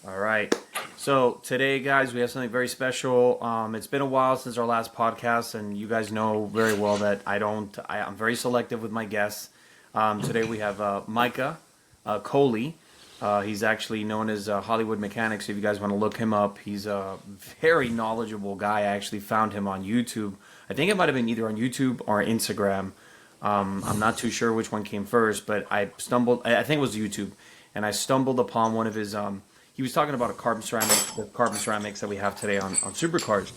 All right. So today, guys, we have something very special. It's been a while since our last podcast, and you guys know very well that I'm very selective with my guests. Today we have Micah Coley. He's actually known as Hollywood Mechanic. So if you guys want to look him up, he's a very knowledgeable guy. I actually found him on YouTube. I think it might have been either on YouTube or Instagram. I'm not too sure which one came first, but I think it was YouTube, and I stumbled upon one of his. He was talking about the carbon ceramics that we have today on supercars.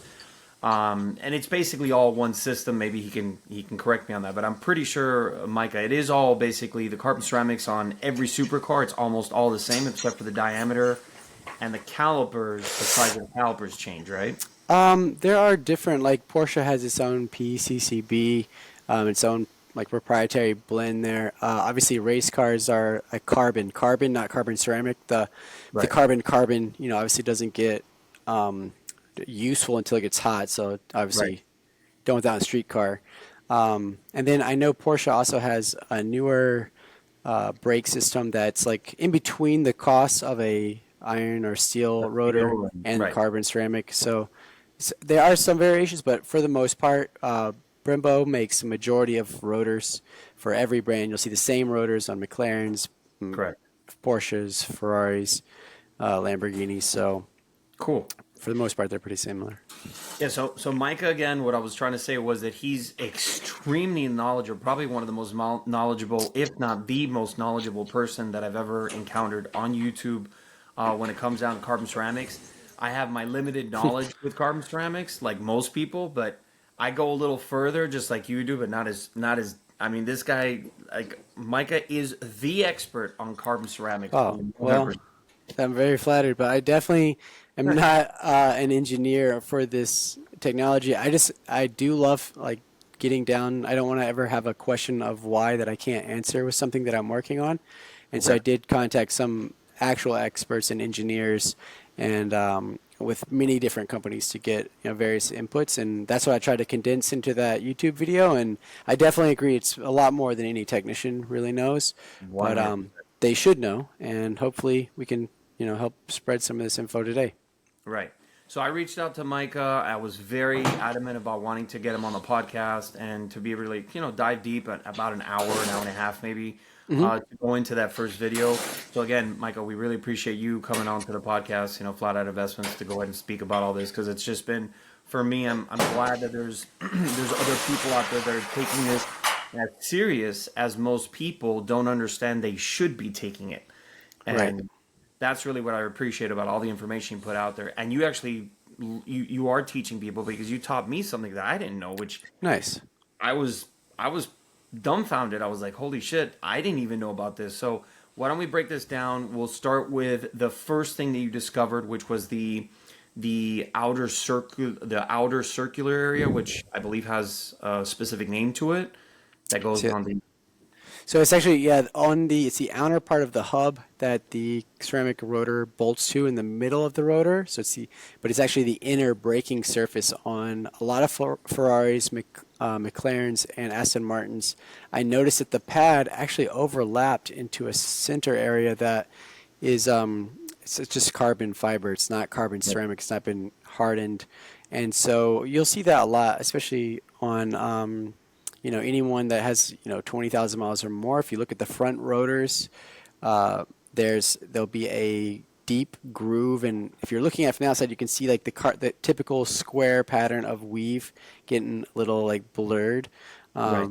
And it's basically all one system. Maybe he can correct me on that, but I'm pretty sure, Micah, it is all basically the carbon ceramics on every supercar. It's almost all the same except for the diameter and the calipers. The size of the calipers change, right? There are different, like Porsche has its own PCCB, its own like proprietary blend there. Obviously, race cars are a carbon, not carbon ceramic. The Right. carbon, obviously doesn't get useful until it gets hot. So Right. obviously, don't want that on a street car. And then I know Porsche also has a newer brake system that's like in between the cost of a iron or steel rotor and Right. carbon ceramic. So there are some variations, but for the most part, Brembo makes a majority of rotors for every brand. You'll see the same rotors on McLarens, Correct. Porsches, Ferraris, Lamborghinis. So Cool. for the most part, they're pretty similar. Yeah, so Micah, again, what I was trying to say was that he's extremely knowledgeable, probably one of the most knowledgeable, if not the most knowledgeable person that I've ever encountered on YouTube when it comes down to carbon ceramics. I have my limited knowledge with carbon ceramics, like most people, but I go a little further, just like you do, but not as. I mean, this guy, like Micah, is the expert on carbon ceramics. Oh, well, 100%. I'm very flattered, but I definitely am not an engineer for this technology. I do love like getting down. I don't want to ever have a question of why that I can't answer with something that I'm working on. And so Okay. I did contact some actual experts and engineers and with many different companies to get various inputs. And that's what I tried to condense into that YouTube video. And I definitely agree. It's a lot more than any technician really knows. But 100%. they should know. And hopefully we can help spread some of this info today. Right. So I reached out to Micah. I was very adamant about wanting to get him on the podcast and to be really, dive deep at about an hour and a half, maybe, Hmm. to go into that first video. So again, Micah, we really appreciate you coming on to the podcast, Flat Out Investments, to go ahead and speak about all this because it's just been, for me, I'm glad that there's there's other people out there that are taking this as serious as most people don't understand they should be taking it. Right. And that's really what I appreciate about all the information you put out there. And you actually you are teaching people because you taught me something that I didn't know, which Nice. I was dumbfounded. I was like, holy shit, I didn't even know about this. So why don't we break this down? We'll start with the first thing that you discovered, which was the outer circular area, which I believe has a specific name to it that goes So on the So it's actually, yeah, it's the outer part of the hub that the ceramic rotor bolts to in the middle of the rotor. But it's actually the inner braking surface on a lot of Ferraris, McLarens, and Aston Martins. I noticed that the pad actually overlapped into a center area that is, it's just carbon fiber. It's not carbon ceramic. It's not been hardened. And so you'll see that a lot, especially on, anyone that has 20,000 miles or more. If you look at the front rotors, there'll be a deep groove, and if you're looking at it from the outside, you can see like the typical square pattern of weave getting a little like blurred, right.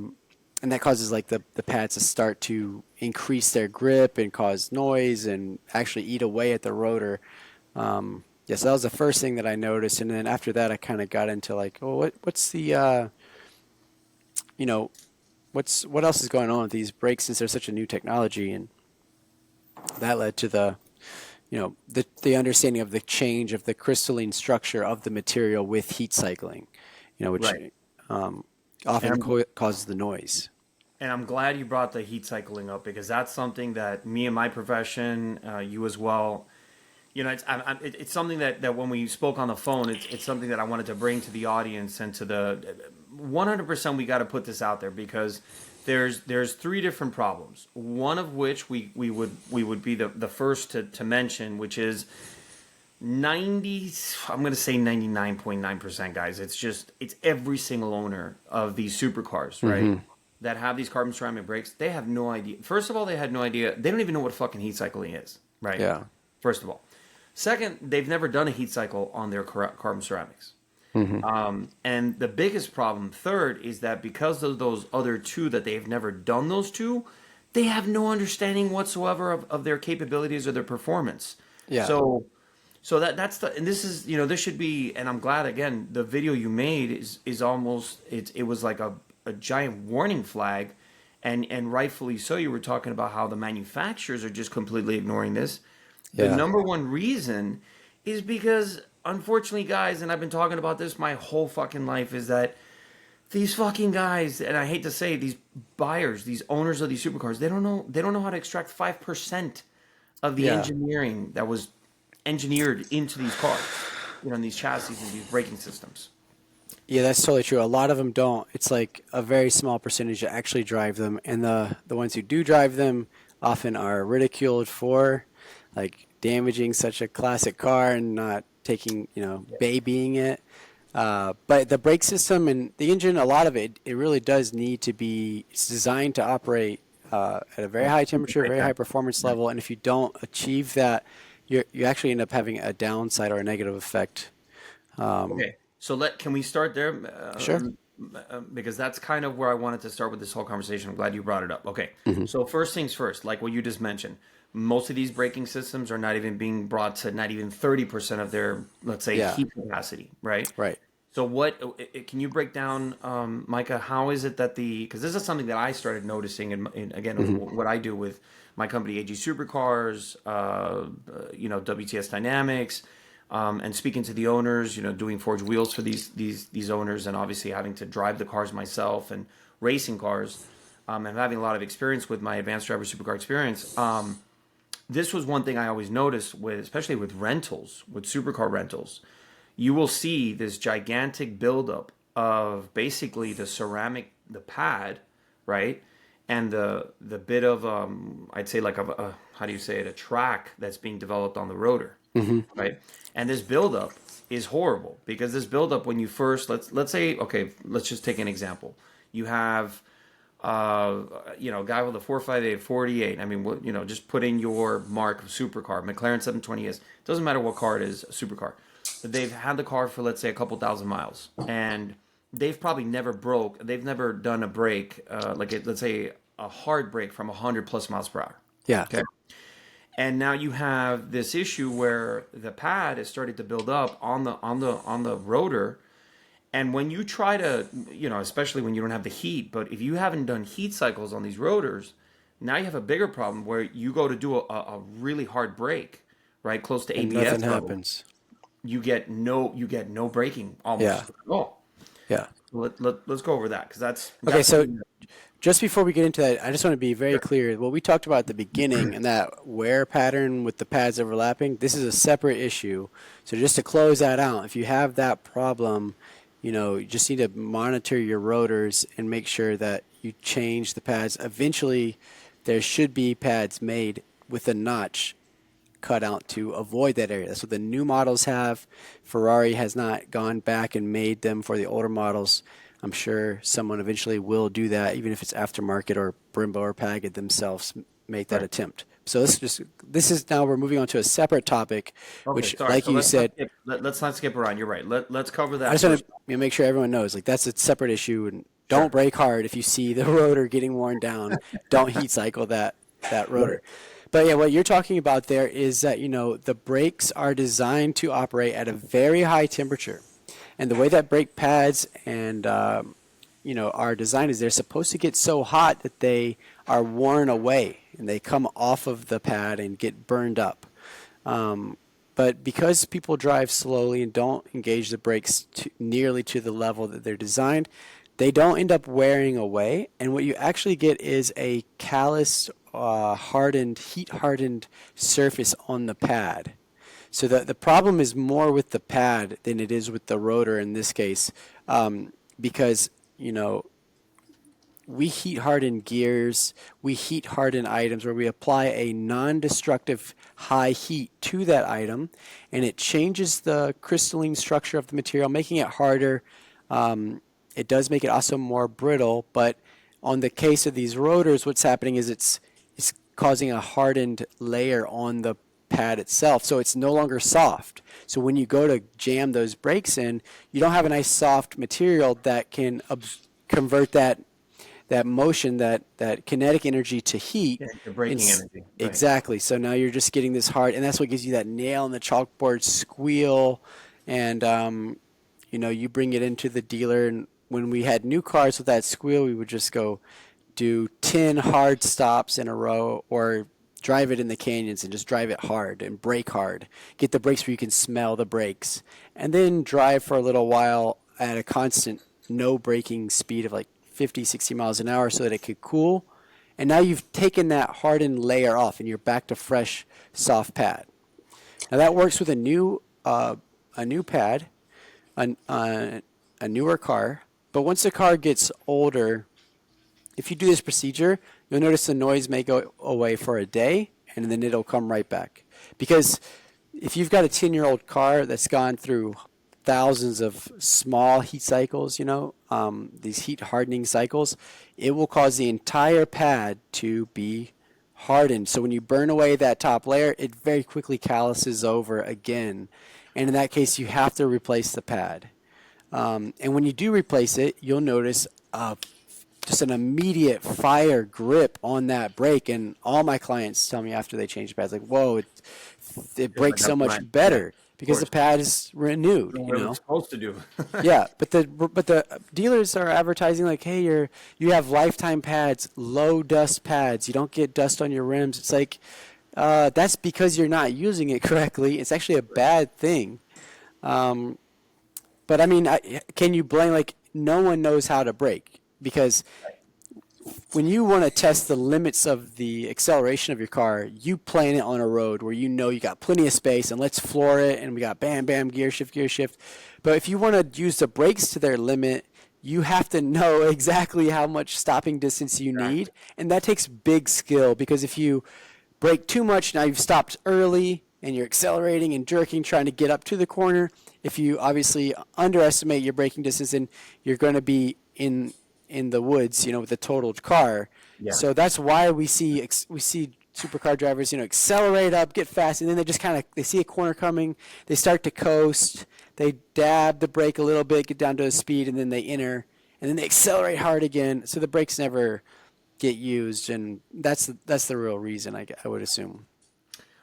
and that causes like the pads to start to increase their grip and cause noise and actually eat away at the rotor. Yeah, so that was the first thing that I noticed, and then after that, I kind of got into like, oh, what's the you know, what else is going on with these brakes since they're such a new technology, and that led to the understanding of the change of the crystalline structure of the material with heat cycling, which Right. um, And often I'm causes the noise. And I'm glad you brought the heat cycling up because that's something that me and my profession, you as well, it's something that when we spoke on the phone, it's something that I wanted to bring to the audience and to the 100%. We got to put this out there because there's three different problems. One of which we would be the first to mention, which is I'm going to say 99.9%, guys. It's every single owner of these supercars, right? That have these carbon ceramic brakes. They have no idea. First of all, they had no idea. They don't even know what fucking heat cycling is, right? Yeah. First of all. Second, they've never done a heat cycle on their carbon ceramics. And the biggest problem, third, is that because of those other two that they've never done those two, they have no understanding whatsoever of their capabilities or their performance. Yeah. So that's the, and this is, this should be, and I'm glad, again, the video you made is almost, it was like a giant warning flag, and rightfully so. You were talking about how the manufacturers are just completely ignoring this. The Yeah. number one reason is because, unfortunately, guys, and I've been talking about this my whole fucking life, is that these fucking guys, and I hate to say, these buyers, these owners of these supercars, they don't know how to extract 5% of the Yeah. engineering that was engineered into these cars, in these chassis and these braking systems. Yeah, that's totally true. A lot of them don't. It's like a very small percentage that actually drive them, and the ones who do drive them often are ridiculed for like damaging such a classic car and not taking, babying it. But the brake system and the engine, a lot of it really does need to be. It's designed to operate at a very high temperature, very high performance level, and if you don't achieve that, you actually end up having a downside or a negative effect. Okay, so can we start there? Sure. Because that's kind of where I wanted to start with this whole conversation. I'm glad you brought it up. Okay, so first things first, like what you just mentioned, most of these braking systems are not even being brought to not even 30% of their, let's say, heat capacity, right? Right. So can you break down, Micah, how is it that because this is something that I started noticing, in again, what I do with my company, AG Supercars, WTS Dynamics, and speaking to the owners, doing forged wheels for these owners, and obviously having to drive the cars myself and racing cars, and having a lot of experience with my advanced driver supercar experience. This was one thing I always noticed especially with rentals, with supercar rentals. You will see this gigantic buildup of basically the pad, right? And the bit of, I'd say like how do you say it, a track that's being developed on the rotor, right? And this buildup is horrible, because this buildup, when you first, let's say, okay, let's just take an example. You have, a guy with a 458, 48. I mean, just put in your mark of supercar, McLaren 720S. Doesn't matter what car it is, a supercar. But they've had the car for, let's say, a couple thousand miles, and they've probably never done a brake, let's say a hard brake from 100 plus miles per hour. Yeah. Okay. And now you have this issue where the pad is starting to build up on the rotor. And when you try to, especially when you don't have the heat, but if you haven't done heat cycles on these rotors, now you have a bigger problem where you go to do a really hard brake, right, close to And ABS nothing level. happens. You get no braking almost Yeah. at all. Yeah. Let's go over that, because that's Okay, so something just before we get into that, I just want to be very clear. What we talked about at the beginning and that wear pattern with the pads overlapping, this is a separate issue. So just to close that out, if you have that problem, you just need to monitor your rotors and make sure that you change the pads. Eventually, there should be pads made with a notch cut out to avoid that area. That's what the new models have. Ferrari has not gone back and made them for the older models. I'm sure someone eventually will do that, even if it's aftermarket, or Brembo or Pagid themselves make that attempt. So this is now we're moving on to a separate topic, which, sorry. like So you said, let's not skip around. You're right. Let's cover that. I just want to make sure everyone knows, like, that's a separate issue, and don't brake hard if you see the rotor getting worn down. Don't heat cycle that rotor. But yeah, what you're talking about there is that, the brakes are designed to operate at a very high temperature. And the way that brake pads and, are designed is they're supposed to get so hot that they are worn away and they come off of the pad and get burned up. But because people drive slowly and don't engage the brakes nearly to the level that they're designed, they don't end up wearing away. And what you actually get is a calloused, heat-hardened surface on the pad. So the problem is more with the pad than it is with the rotor in this case, because, we heat harden gears, we heat harden items where we apply a non-destructive high heat to that item, and it changes the crystalline structure of the material, making it harder. It does make it also more brittle, but on the case of these rotors, what's happening is it's causing a hardened layer on the pad itself, so it's no longer soft. So when you go to jam those brakes in, you don't have a nice soft material that can convert that motion, that kinetic energy to heat. Yeah, the braking energy. Right. Exactly. So now you're just getting this hard, and that's what gives you that nail in the chalkboard squeal. And you bring it into the dealer, and when we had new cars with that squeal, we would just go do 10 hard stops in a row, or drive it in the canyons and just drive it hard and brake hard. Get the brakes where you can smell the brakes, and then drive for a little while at a constant no braking speed of like 50, 60 miles an hour so that it could cool. And now you've taken that hardened layer off and you're back to fresh, soft pad. Now that works with a new pad, a newer car. But once the car gets older, if you do this procedure, you'll notice the noise may go away for a day and then it'll come right back. Because if you've got a 10-year-old car that's gone through thousands of small heat cycles, these heat hardening cycles, it will cause the entire pad to be hardened. So when you burn away that top layer, it very quickly calluses over again. And in that case, you have to replace the pad. And when you do replace it, you'll notice just an immediate fire grip on that brake. And all my clients tell me after they change the pads, like, whoa, it brakes so much better. Because the pad is renewed, what it's supposed to do. Yeah, but the dealers are advertising like, hey, you have lifetime pads, low dust pads. You don't get dust on your rims. It's like that's because you're not using it correctly. It's actually a bad thing. But I mean, can you blame, like, no one knows how to brake, because when you want to test the limits of the acceleration of your car, you plan it on a road where you got plenty of space and let's floor it and we got bam, bam, gear shift. But if you want to use the brakes to their limit, you have to know exactly how much stopping distance you need. And that takes big skill, because if you brake too much, now you've stopped early and you're accelerating and jerking, trying to get up to the corner. If you obviously underestimate your braking distance, then you're going to be in the woods, with a totaled car. Yeah. So that's why we see supercar drivers, accelerate up, get fast, and then they just they see a corner coming, they start to coast, they dab the brake a little bit, get down to a speed, and then they enter, and then they accelerate hard again. So the brakes never get used, and that's the real reason, I would assume.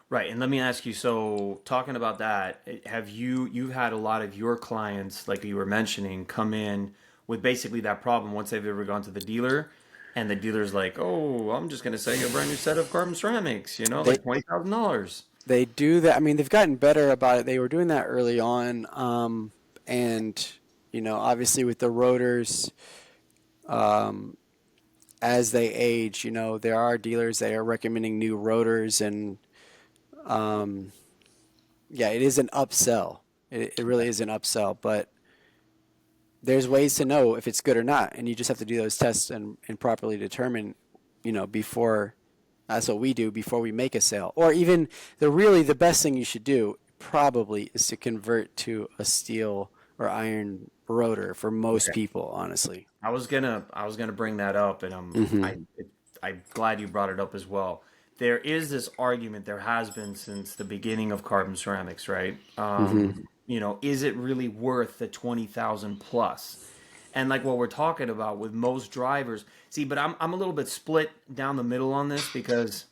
Right, and let me ask you, so talking about that, you've had a lot of your clients, like you were mentioning, come in with basically that problem once they've ever gone to the dealer, and the dealer's like, oh, I'm just going to sell you a brand new set of carbon ceramics, like $20,000. They do that. I mean, they've gotten better about it. They were doing that early on, and, obviously with the rotors, as they age, there are dealers that are recommending new rotors, and it is an upsell. It really is an upsell, but there's ways to know if it's good or not, and you just have to do those tests and properly determine, before. That's what we do before we make a sale. Or even the best thing you should do probably is to convert to a steel or iron rotor for most people, honestly. I was gonna bring that up, and I'm glad you brought it up as well. There is this argument, there has been since the beginning of carbon ceramics, right? Is it really worth the 20,000 plus? And like what we're talking about with most drivers, but I'm a little bit split down the middle on this, because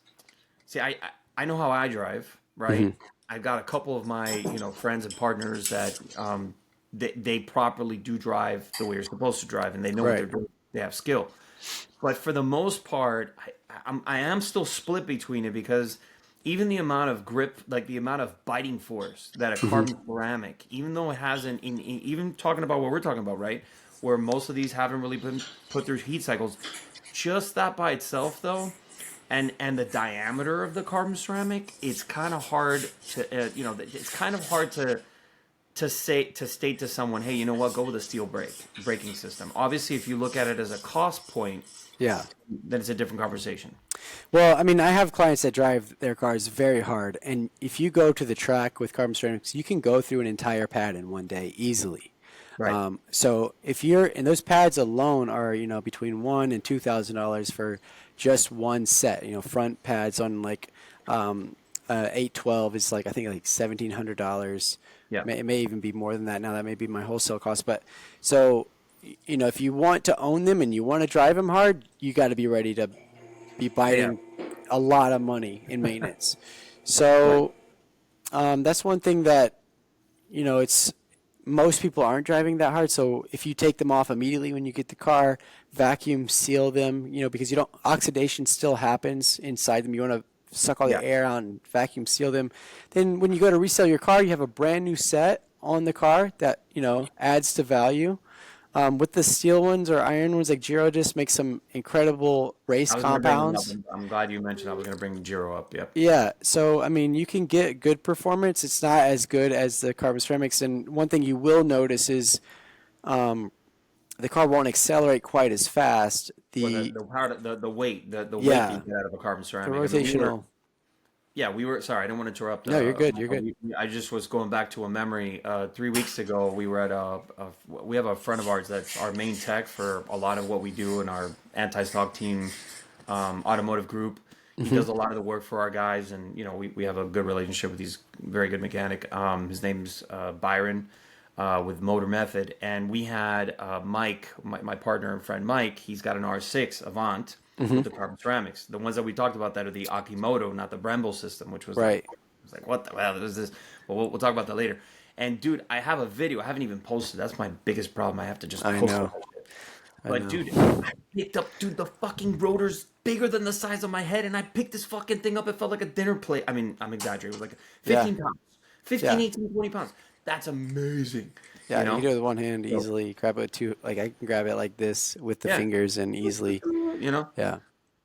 I know how I drive, right? I've got a couple of my friends and partners that they properly do drive the way you're supposed to drive, and they know what they're doing. They have skill. But for the most part, I am still split between it, because even the amount of grip, like the amount of biting force that a carbon ceramic, even though it hasn't, even talking about what we're talking about, right, where most of these haven't really been put through heat cycles, just that by itself, though, and the diameter of the carbon ceramic, it's kind of hard to, it's kind of hard to to state to someone, hey, you know what, go with a steel braking system. Obviously, if you look at it as a cost point, Yeah. then it's a different conversation. Well, I mean, I have clients that drive their cars very hard, and if you go to the track with carbon ceramics, you can go through an entire pad in one day easily. Right. So if you're, and those pads alone are, between $1,000 and $2,000 for just one set. Front pads on like 812 is like, I think like $1,700. Yeah. It may even be more than that now. That may be my wholesale cost. But so, if you want to own them and you want to drive them hard, you got to be ready to be biting a lot of money in maintenance. So that's one thing that, it's most people aren't driving that hard. So if you take them off immediately when you get the car, vacuum seal them, because oxidation still happens inside them. You want to suck all the air out and vacuum seal them. Then when you go to resell your car, you have a brand new set on the car that, adds to value. With the steel ones or iron ones, like Giro just makes some incredible race compounds. I'm glad you mentioned I was going to bring Giro up. Yep. Yeah, so I mean, you can get good performance. It's not as good as the carbon ceramics, and one thing you will notice is the car won't accelerate quite as fast. The power, the weight, the weight Yeah. you get out of a carbon The ceramic. rotational. We were sorry, I didn't want to interrupt. No, you're good. You're good. I just was going back to a memory. 3 weeks ago, we were at we have a friend of ours that's our main tech for a lot of what we do in our AntiStockTeam automotive group. He does a lot of the work for our guys, and we have a good relationship with these very good mechanic. His name's Byron with Motor Method, and we had Mike, my partner and friend Mike. He's got an R6 Avant. With the carbon ceramics, the ones that we talked about that are the Akimoto, not the Brembo system, which was Right. like what the hell is this? But we'll talk about that later. And dude, I have a video. I haven't even posted. That's my biggest problem. I have to just post know. it. But dude, I picked up, the fucking rotor's bigger than the size of my head, and I picked this fucking thing up. It felt like a dinner plate. I mean, I'm exaggerating. It was like 15 pounds, 15, 18, 20 pounds. That's amazing. Yeah, you can do it with one hand easily. Grab it with two. Like I can grab it like this with the fingers and easily. Yeah.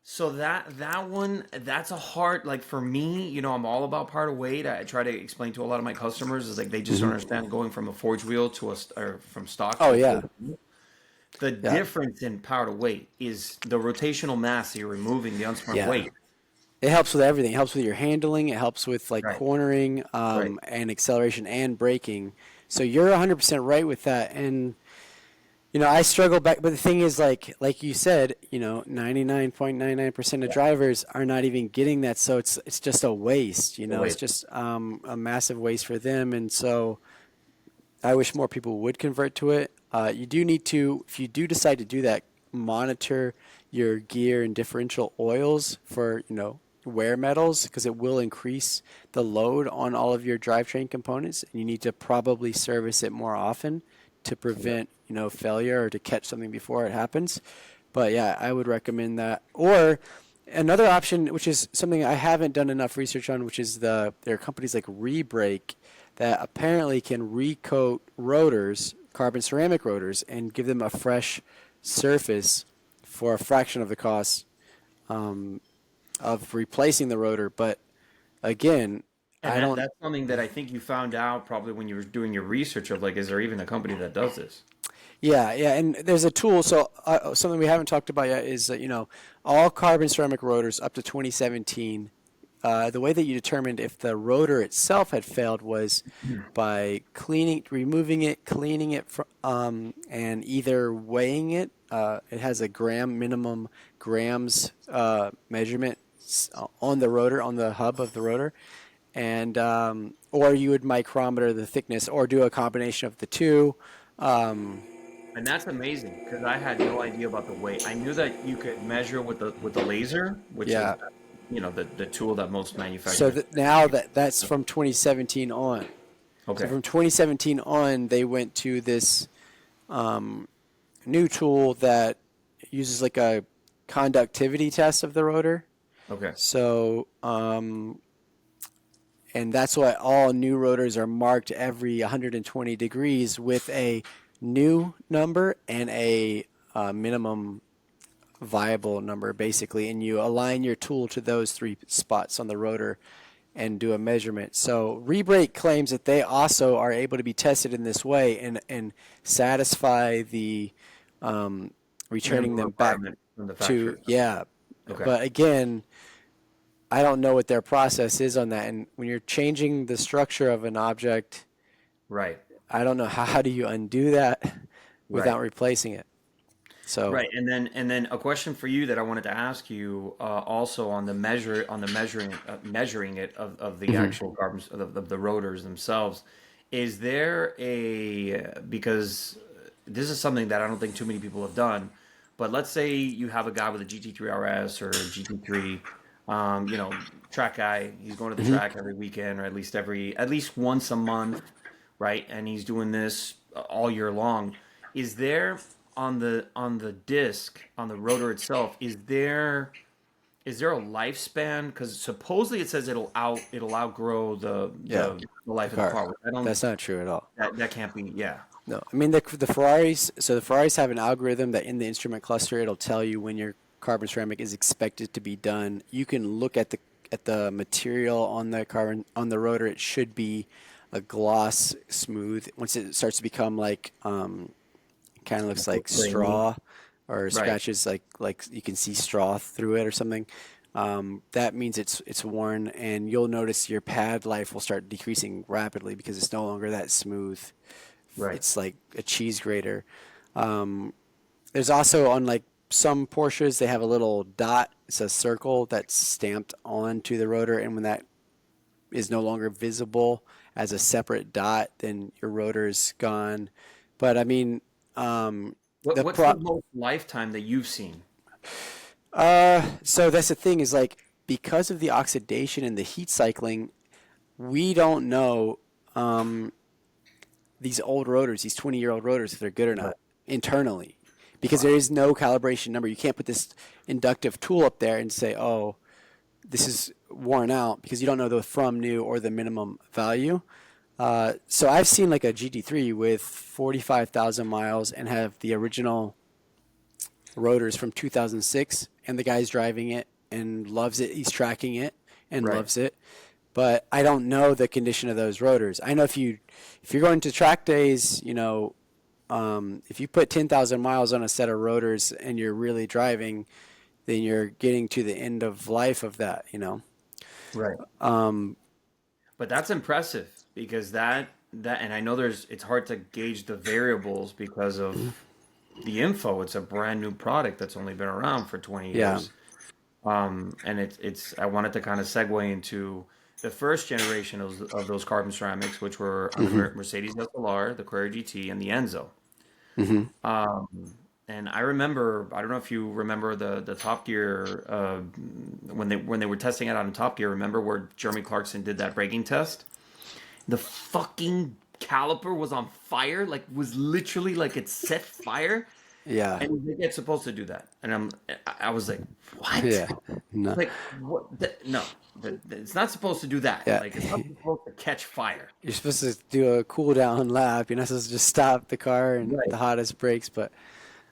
So that one, that's a hard, like for me, I'm all about power to weight. I try to explain to a lot of my customers is like they just don't understand going from a forged wheel or from stock. Oh yeah. The difference in power to weight is the rotational mass that you're removing, the unsprung weight. It helps with everything. It helps with your handling. It helps with like cornering and acceleration and braking. So you're 100% right with that. And I struggle back, but the thing is, like you said, 99.99% of drivers are not even getting that, so it's just a waste. It's just a massive waste for them, and so I wish more people would convert to it. You do need to, if you do decide to do that, monitor your gear and differential oils for wear metals, because it will increase the load on all of your drivetrain components, and you need to probably service it more often to prevent failure or to catch something before it happens. But yeah, I would recommend that. Or another option, which is something I haven't done enough research on, which is there are companies like Rebrake that apparently can recoat rotors, carbon ceramic rotors, and give them a fresh surface for a fraction of the cost of replacing the rotor. But again, that's something that I think you found out probably when you were doing your research of like, is there even a company that does this? Yeah, and there's a tool. So something we haven't talked about yet is all carbon ceramic rotors up to 2017. The way that you determined if the rotor itself had failed was by removing it, cleaning it, and either weighing it. It has a minimum grams measurement on the rotor, on the hub of the rotor. And or you would micrometer the thickness, or do a combination of the two. And that's amazing because I had no idea about the weight. I knew that you could measure with the laser, which is the tool that most manufacturers. So that's from 2017 on. Okay. So from 2017 on, they went to this new tool that uses like a conductivity test of the rotor. Okay. So and that's why all new rotors are marked every 120 degrees with a new number and a minimum viable number, basically. And you align your tool to those three spots on the rotor. and do a measurement. So Rebrake claims that they also are able to be tested in this way and satisfy the returning Minimum them back requirement from the to, factory. yeah. Okay. But again, I don't know what their process is on that. And when you're changing the structure of an object, Right. I don't know how do you undo that Right. without replacing it. So Right, and then a question for you that I wanted to ask you also on the measuring it of the mhm. actual carbons of the rotors themselves. Is there a because this is something that I don't think too many people have done, but let's say you have a guy with a GT3 RS or a GT3, track guy. He's going to the Mhm. track every weekend or at least once a month, right? And he's doing this all year long. Is there on the disc on the rotor itself? Is there a lifespan? Because supposedly it says it'll outgrow the Yeah, the the life of the car. car. Which I don't. That's not true at all. That can't be. Yeah. No, I mean the Ferraris. So the Ferraris have an algorithm that in the instrument cluster it'll tell you when your carbon ceramic is expected to be done. You can look at the material on the carbon on the rotor. It should be a gloss smooth. Once it starts to become like kind of looks like Grainy. straw or Right. scratches like you can see straw through it or something. That means it's worn, and you'll notice your pad life will start decreasing rapidly because it's no longer that smooth. Right. It's like a cheese grater. Um, there's also on like some Porsches they have a little dot. It's a circle that's stamped onto the rotor, and when that is no longer visible as a separate dot, then your rotor's gone. But I mean, What the what's the pro. most lifetime that you've seen? So that's the thing is like because of the oxidation and the heat cycling, we don't know these old rotors, these 20-year-old rotors, if they're good or Right. not internally, because there Wow. is no calibration number. You can't put this inductive tool up there and say, oh, this is worn out because you don't know the from new or the minimum value. So I've seen like a GT3 with 45,000 miles and have the original rotors from 2006, and the guy's driving it and loves it. He's tracking it and Right. loves it. But I don't know the condition of those rotors. I know if you're going to track days, if you put 10,000 miles on a set of rotors and you're really driving, then you're getting to the end of life of that. Right. But that's impressive because that and I know it's hard to gauge the variables because of the info. It's a brand new product that's only been around for 20 Yeah. years. And it's I wanted to kind of segue into the first generation of those carbon ceramics, which were on the Hmm. Mercedes SLR, the Carrera GT, and the Enzo. Hmm. And I remember, I don't know if you remember the Top Gear when they were testing it out in Top Gear. Remember where Jeremy Clarkson did that braking test? The fucking caliper was on fire, like was literally like it set fire. Yeah. And it's supposed to do that. And I was like, what? Yeah. No. Like, what? No, it's not supposed to do that. Yeah. Like, it's not supposed to catch fire. You're supposed to do a cool down lap. You're not supposed to just stop the car and Right. the hottest brakes. But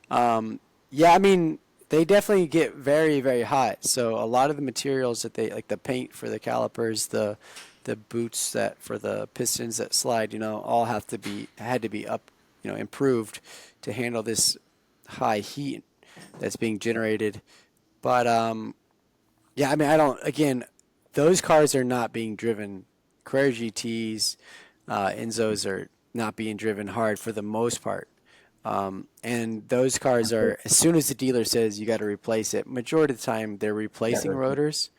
yeah, I mean, they definitely get very, very hot. So a lot of the materials that they like the paint for the calipers, the boots that for the pistons that slide, all had to be up, improved to handle this high heat that's being generated. But yeah, I mean, I don't. Again, those cars are not being driven. Carrera GTs, Enzos are not being driven hard for the most part. And those cars are, as soon as the dealer says you got to replace it, majority of the time they're Yeah, replacing rotors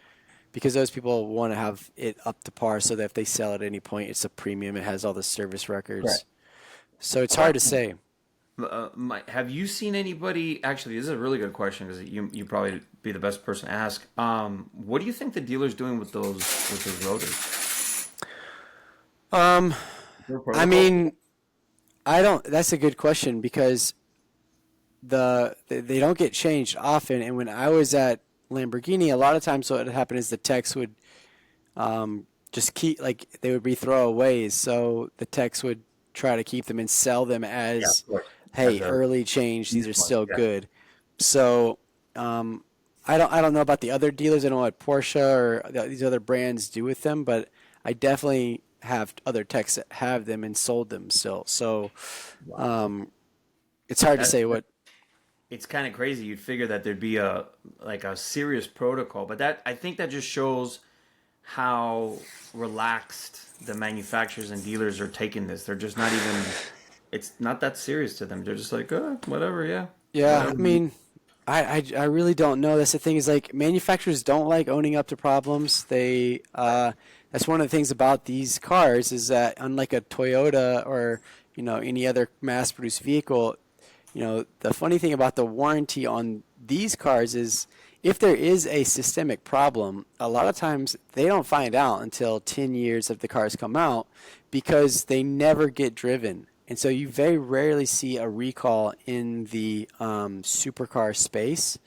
because those people want to have it up to par so that if they sell at any point, it's a premium. It has all the service records. correct. So it's hard to Question. say. Have you seen anybody? Actually, this is a really good question because you probably be the best person to ask. What do you think the dealer's doing with those rotors? Um, Their I protocol? mean, I don't. That's a good question because they don't get changed often. And when I was at Lamborghini, a lot of times what would happen is the techs would just keep like they would be throwaways. So the techs would try to keep them and sell them Yeah, as, of course. As hey, a early change. These are used one. still Yeah. good. So I don't know about the other dealers. I don't know what Porsche or these other brands do with them, but I definitely have other techs that have them and sold them still. So it's hard to That, say what. it's kind of crazy. You'd figure that there'd be a like a serious protocol, but that I think that just shows how relaxed the manufacturers and dealers are taking this. They're just not even. It's not that serious to them. They're just like, whatever, yeah, Yeah, whatever. I mean, I really don't know. That's the thing is like manufacturers don't like owning up to problems. That's one of the things about these cars is that unlike a Toyota or any other mass-produced vehicle, the funny thing about the warranty on these cars is if there is a systemic problem, a lot of times they don't find out until 10 years of the cars come out because they never get driven. And so you very rarely see a recall in the supercar space.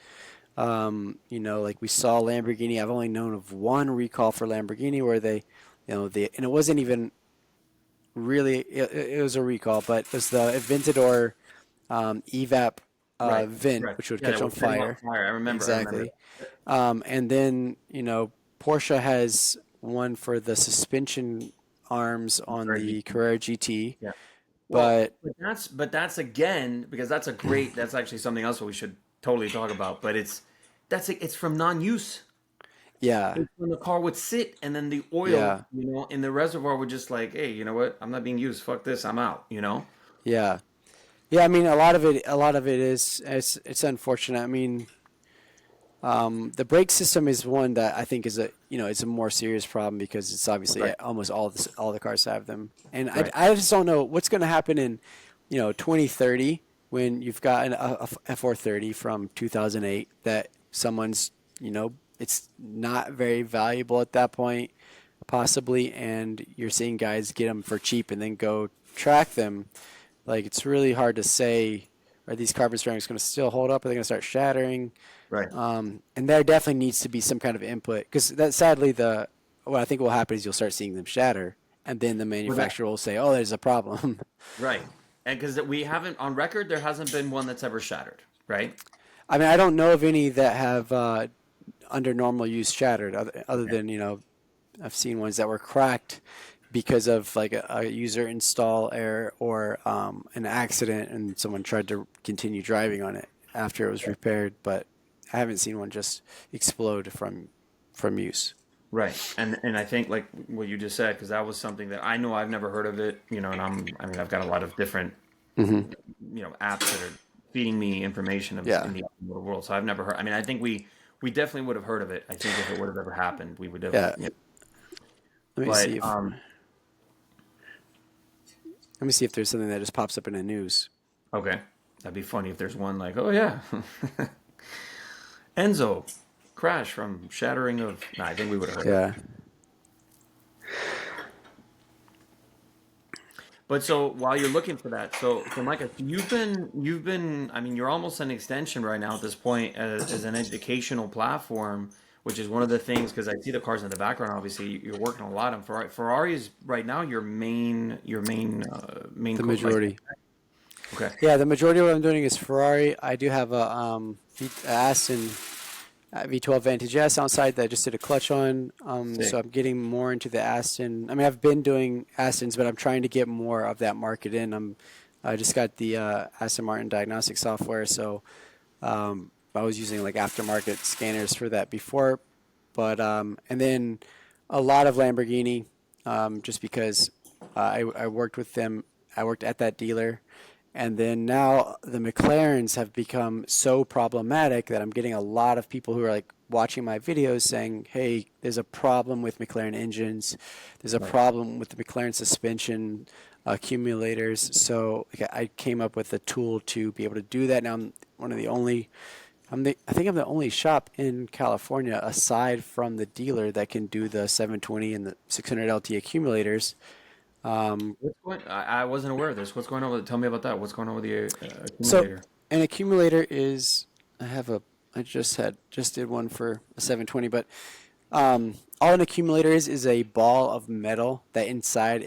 Like we saw Lamborghini. I've only known of one recall for Lamborghini where and it wasn't even really, it was a recall, but it was the Aventador evap Right, vent, right. which would Yeah, catch that on was setting on fire. fire. I remember. I remember. Exactly. And then, Porsche has one for the suspension arms on Very the deep. Carrera GT. Yeah. Well, But but that's again because that's a great. That's actually something else that we should totally talk about. But it's from non-use. yeah, It's when the car would sit and then the oil, yeah, in the reservoir would just like, hey, you know what? I'm not being used. Fuck this. I'm out. yeah. Yeah, I mean, a lot of it is it's unfortunate. I mean, the brake system is one that I think is it's a more serious problem because it's obviously Right. almost all the cars have them, and Right. I just don't know what's going to happen in 2030 when you've got a F430 from 2008 that someone's it's not very valuable at that point possibly, and you're seeing guys get them for cheap and then go track them. Like it's really hard to say, are these carbon ceramics going to still hold up? Are they going to start shattering? Right. And there definitely needs to be some kind of input because that sadly what I think will happen is you'll start seeing them shatter, and then the Well, that manufacturer will say, "Oh, there's a problem." right. And because we haven't on record, there hasn't been one that's ever shattered. Right. I mean, I don't know of any that have under normal use shattered, other Okay. than I've seen ones that were cracked because of like a user install error or an accident, and someone tried to continue driving on it after it was repaired. But I haven't seen one just explode from use. Right. And I think like what you just said, because that was something that I know I've never heard of it. And I mean, I've got a lot of different Hmm. apps that are feeding me information Yeah, in the automotive world. So I've never heard. I mean, I think we definitely would have heard of it. I think if it would have ever happened, we would have. yeah. Let me see But if let me see if there's something that just pops up in the news. okay, that'd be funny if there's one like, oh yeah, Enzo crash from shattering of. No, I think we would have heard of it. Yeah. But so while you're looking for that, so Micah, you've been. I mean, you're almost an extension right now at this point as an educational platform, which is one of the things because I see the cars in the background. Obviously, you're working a lot on Ferrari. Ferrari is right now your main The like majority. okay, Yeah, the majority of what I'm doing is Ferrari. I do have a Aston V12 Vantage S outside that I just did a clutch on. sick, So I'm getting more into the Aston. I mean, I've been doing Astons, but I'm trying to get more of that market in. I just got the Aston Martin diagnostic software, so I was using like aftermarket scanners for that before, but and then a lot of Lamborghini, just because I worked with them. I worked at that dealer, and then now the McLarens have become so problematic that I'm getting a lot of people who are like watching my videos saying, "Hey, there's a problem with McLaren engines. There's a right, problem with the McLaren suspension accumulators." So like, I came up with a tool to be able to do that. Now I'm one of the only I think I'm the only shop in California aside from the dealer that can do the 720 and the 600 LT accumulators. Um, what's going? I wasn't aware of this. What's going on with? Tell me about that. What's going on with the so accumulator? an accumulator is I just did one for a 720, but all an accumulator is a ball of metal that inside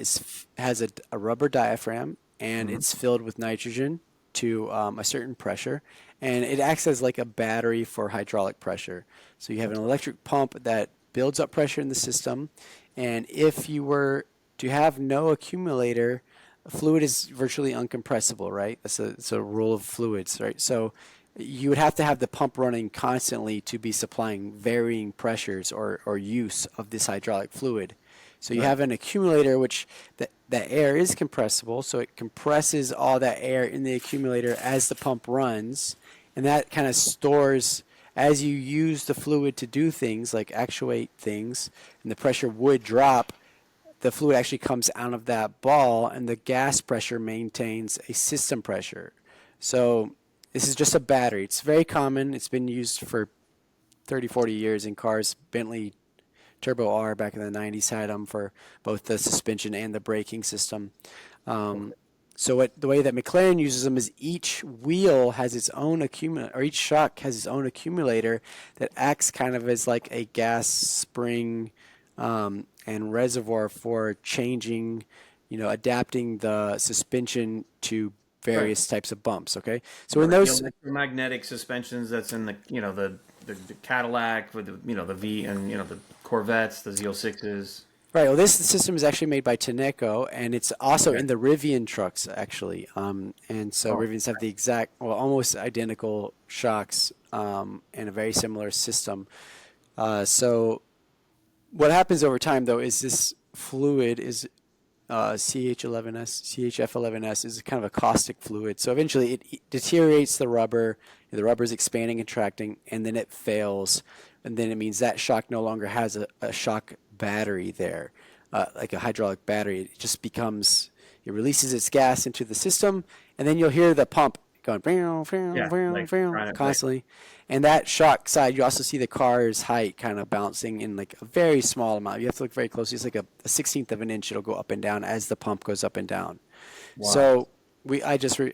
has a rubber diaphragm and Hmm. it's filled with nitrogen. to a certain pressure, and it acts as like a battery for hydraulic pressure. So you have an electric pump that builds up pressure in the system, and if you were to have no accumulator, fluid is virtually uncompressible, right? It's a rule of fluids, right? So you would have to have the pump running constantly to be supplying varying pressures or use of this hydraulic fluid. So you Right. have an accumulator, which the air is compressible, so it compresses all that air in the accumulator as the pump runs, and that kind of stores as you use the fluid to do things like actuate things, and the pressure would drop. The fluid actually comes out of that ball, and the gas pressure maintains a system pressure. So this is just a battery. It's very common. It's been used for 30, 40 years in cars. Bentley Turbo R back in the 90s had them for both the suspension and the braking system. The way that McLaren uses them is each wheel has its own accumulator, or each shock has its own accumulator that acts kind of as like a gas spring and reservoir for changing, adapting the suspension to various types of bumps. Okay, so when The those electromagnetic suspensions that's in the Cadillac with the V and the Corvettes, the Z06s. Right. Well, this system is actually made by Tenneco, and it's also Okay. in the Rivian trucks, actually. And so Oh, Rivians have the exact, well, almost identical shocks and a very similar system. So what happens over time, though, is this fluid is CH11S, CHF11S is kind of a caustic fluid. So eventually it deteriorates the rubber. The rubber is expanding and contracting, and then it fails. And then it means that shock no longer has a shock battery there, like a hydraulic battery. It just becomes, it releases its gas into the system, and then you'll hear the pump going Yeah, like trying to constantly. And that shock side, you also see the car's height kind of bouncing in like a very small amount. You have to look very closely. It's like a 16th of an inch. It'll go up and down as the pump goes up and down. Wow. So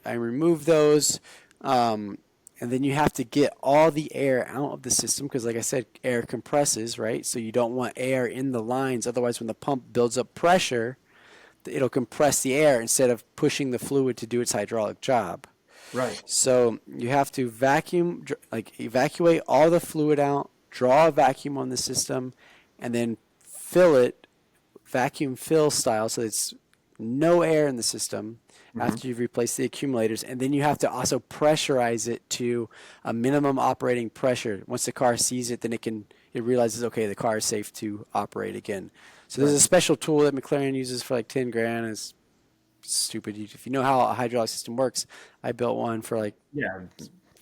I remove those, and then you have to get all the air out of the system because, like I said, air compresses, right? So you don't want air in the lines. Otherwise, when the pump builds up pressure, it'll compress the air instead of pushing the fluid to do its hydraulic job. Right. So you have to evacuate all the fluid out, draw a vacuum on the system, and then fill it vacuum fill style so it's no air in the system after you've replaced the accumulators. And then you have to also pressurize it to a minimum operating pressure. Once the car sees it, then it realizes, okay, the car is safe to operate again. So there's a special tool that McLaren uses for like 10 grand. It's stupid. If you know how a hydraulic system works, I built one for like Yeah.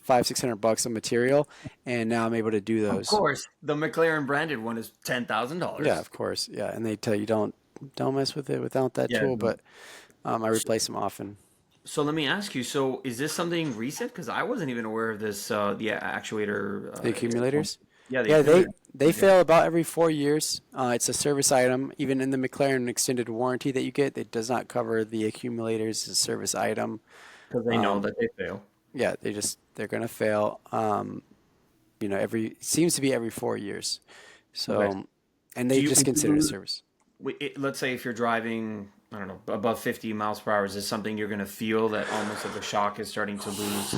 $500-600 of material, and now I'm able to do Of those. course, the McLaren branded one is $10,000. Yeah, of course. Yeah, and they tell you don't mess with it without that Yeah. tool, but I replace them often. So let me ask you. So is this something recent? Because I wasn't even aware of this. The actuator. The accumulators. Yeah. The Yeah, accumulator. they fail about every 4 years. It's a service item. Even in the McLaren extended warranty that you get, it does not cover the accumulators as a service item. Because they know that they fail. Yeah, they're gonna fail. It seems to be every 4 years. So, Okay. and Do they you just consider it a include- service. Let's say if you're driving, I don't know, above 50 miles per hour, is this something you're going to feel that almost like the shock is starting to lose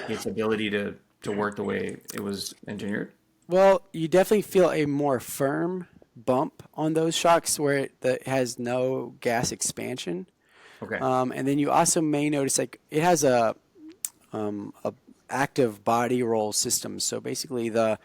its ability to work the way it was engineered? Well, you definitely feel a more firm bump on those shocks where it has no gas expansion. Okay. And then you also may notice like it has a active body roll system. So basically the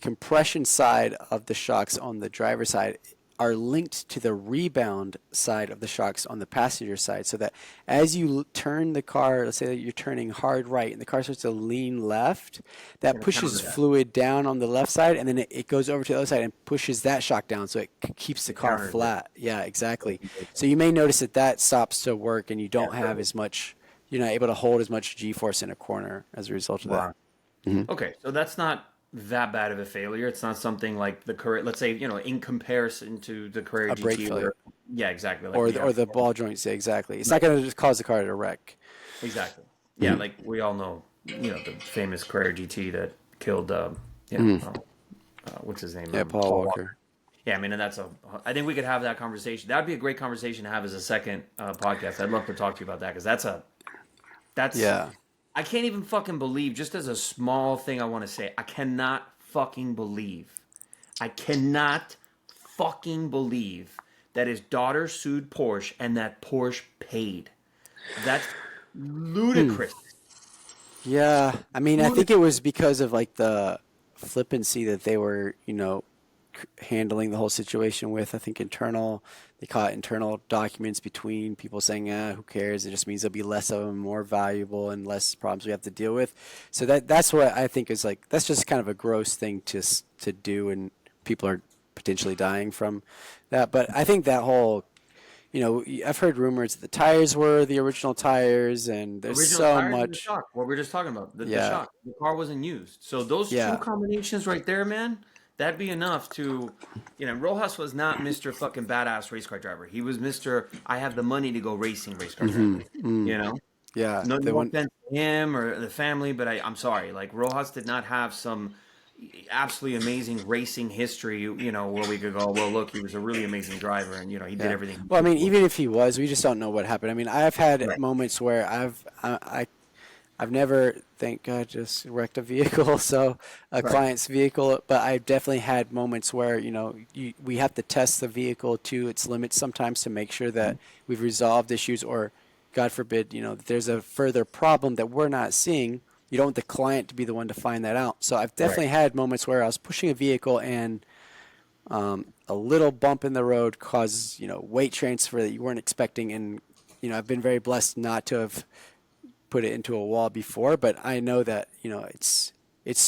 compression side of the shocks on the driver's side are linked to the rebound side of the shocks on the passenger side, so that as you turn the car, let's say that you're turning hard right and the car starts to lean left, that pushes counter that. fluid down on the left side, and then it goes over to the other side and pushes that shock down, so it keeps the car counters it. flat. Yeah, exactly. So you may notice that stops to work, and you don't have as much, you're not able to hold as much G-force in a corner as a result of that. Wow. Okay, so that's not that bad of a failure. It's not something like the Carrera, let's say, in comparison to the Carrera GT. brake failure. Yeah, exactly. Like Or the ball joints, yeah, exactly. It's not going to just cause the car to wreck. Exactly. Yeah, like we all know, the famous Carrera GT that killed, what's his name? Yeah, Paul Walker. Yeah, I mean, and I think we could have that conversation. That'd be a great conversation to have as a second podcast. I'd love to talk to you about that because that's That's Yeah. I can't even fucking believe, just as a small thing I want to say, I cannot fucking believe that his daughter sued Porsche and that Porsche paid. That's ludicrous. Yeah, I mean, I think it Ludicrous. was because of like the flippancy that they were, handling the whole situation with. I think they caught internal documents between people saying, who cares? It just means there'll be less of them, more valuable, and less problems we have to deal with. So that's what I think is like, that's just kind of a gross thing to do, and people are potentially dying from that. But I think that whole I've heard rumors that the tires were the original tires, and there's Original so tires and the much. shock. What we were just talking about, the Yeah, shock. The car wasn't used. So those two yeah. combinations right there, man, that'd be enough to, Rojas was not Mr. fucking badass race car driver. He was Mr. I have the money to go racing race car driver. You know? Yeah, No, the no one. offense to him or the family, but I'm sorry. Like Rojas did not have some absolutely amazing racing history. Where we could go, well, look, he was a really amazing driver, and he did Yeah. everything. Well, I mean, even if he was, we just don't know what happened. I mean, I've had Right. moments where I've never, thank God, just wrecked a vehicle, so a Right. client's vehicle. But I've definitely had moments where we have to test the vehicle to its limits sometimes to make sure that we've resolved issues, or God forbid, that there's a further problem that we're not seeing. You don't want the client to be the one to find that out. So I've Right. definitely had moments where I was pushing a vehicle and a little bump in the road causes weight transfer that you weren't expecting, and I've been very blessed not to have put it into a wall before, but I know that it's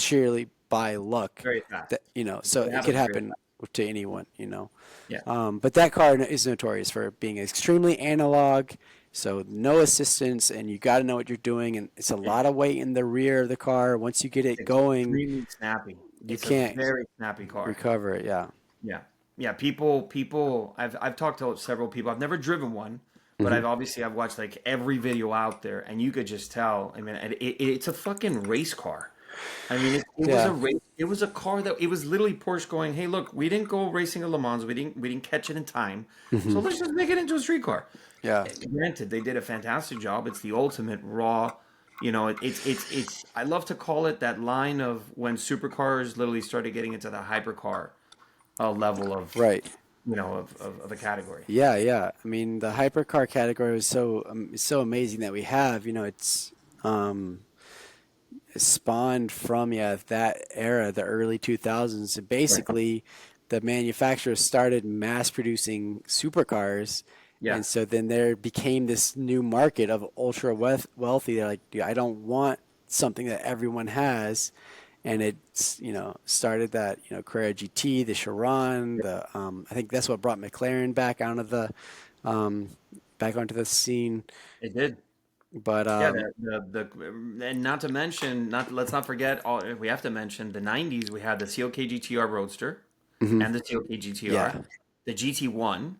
sheerly by luck Very fast. that so It it could happens very happen fast. to anyone. Yeah. But that car is notorious for being extremely analog, so no assistance, and you got to know what you're doing, and it's a lot of weight in the rear of the car. Once you get it going, Extremely snappy. you It's a can't very snappy car. recover it. Yeah. Yeah. Yeah. People. I've talked to several people. I've never driven one, but I've watched like every video out there, and you could just tell. I mean, it's a fucking race car. I mean, it was a Yeah. race. It was a car that it was literally Porsche going, "Hey, look, we didn't go racing at Le Mans. We didn't catch it in time. So let's just make it into a street car." Yeah. Granted, they did a fantastic job. It's the ultimate raw. It's. I love to call it that line of when supercars literally started getting into the hypercar level of Right. of a category. Yeah, yeah. I mean, the hypercar category was so amazing that we have. It spawned from that era, the early 2000s. So Right. basically, the manufacturers started mass producing supercars, Yeah. and so then there became this new market of ultra wealthy. They're like, "Dude, I don't want something that everyone has." And it's started that Carrera GT, the Chiron, the I think that's what brought McLaren um, back onto the scene. It did. But Yeah. And not to mention, not let's not forget. We have to mention the '90s. We had the CLK GTR Roadster and the CLK GTR, yeah, the GT1.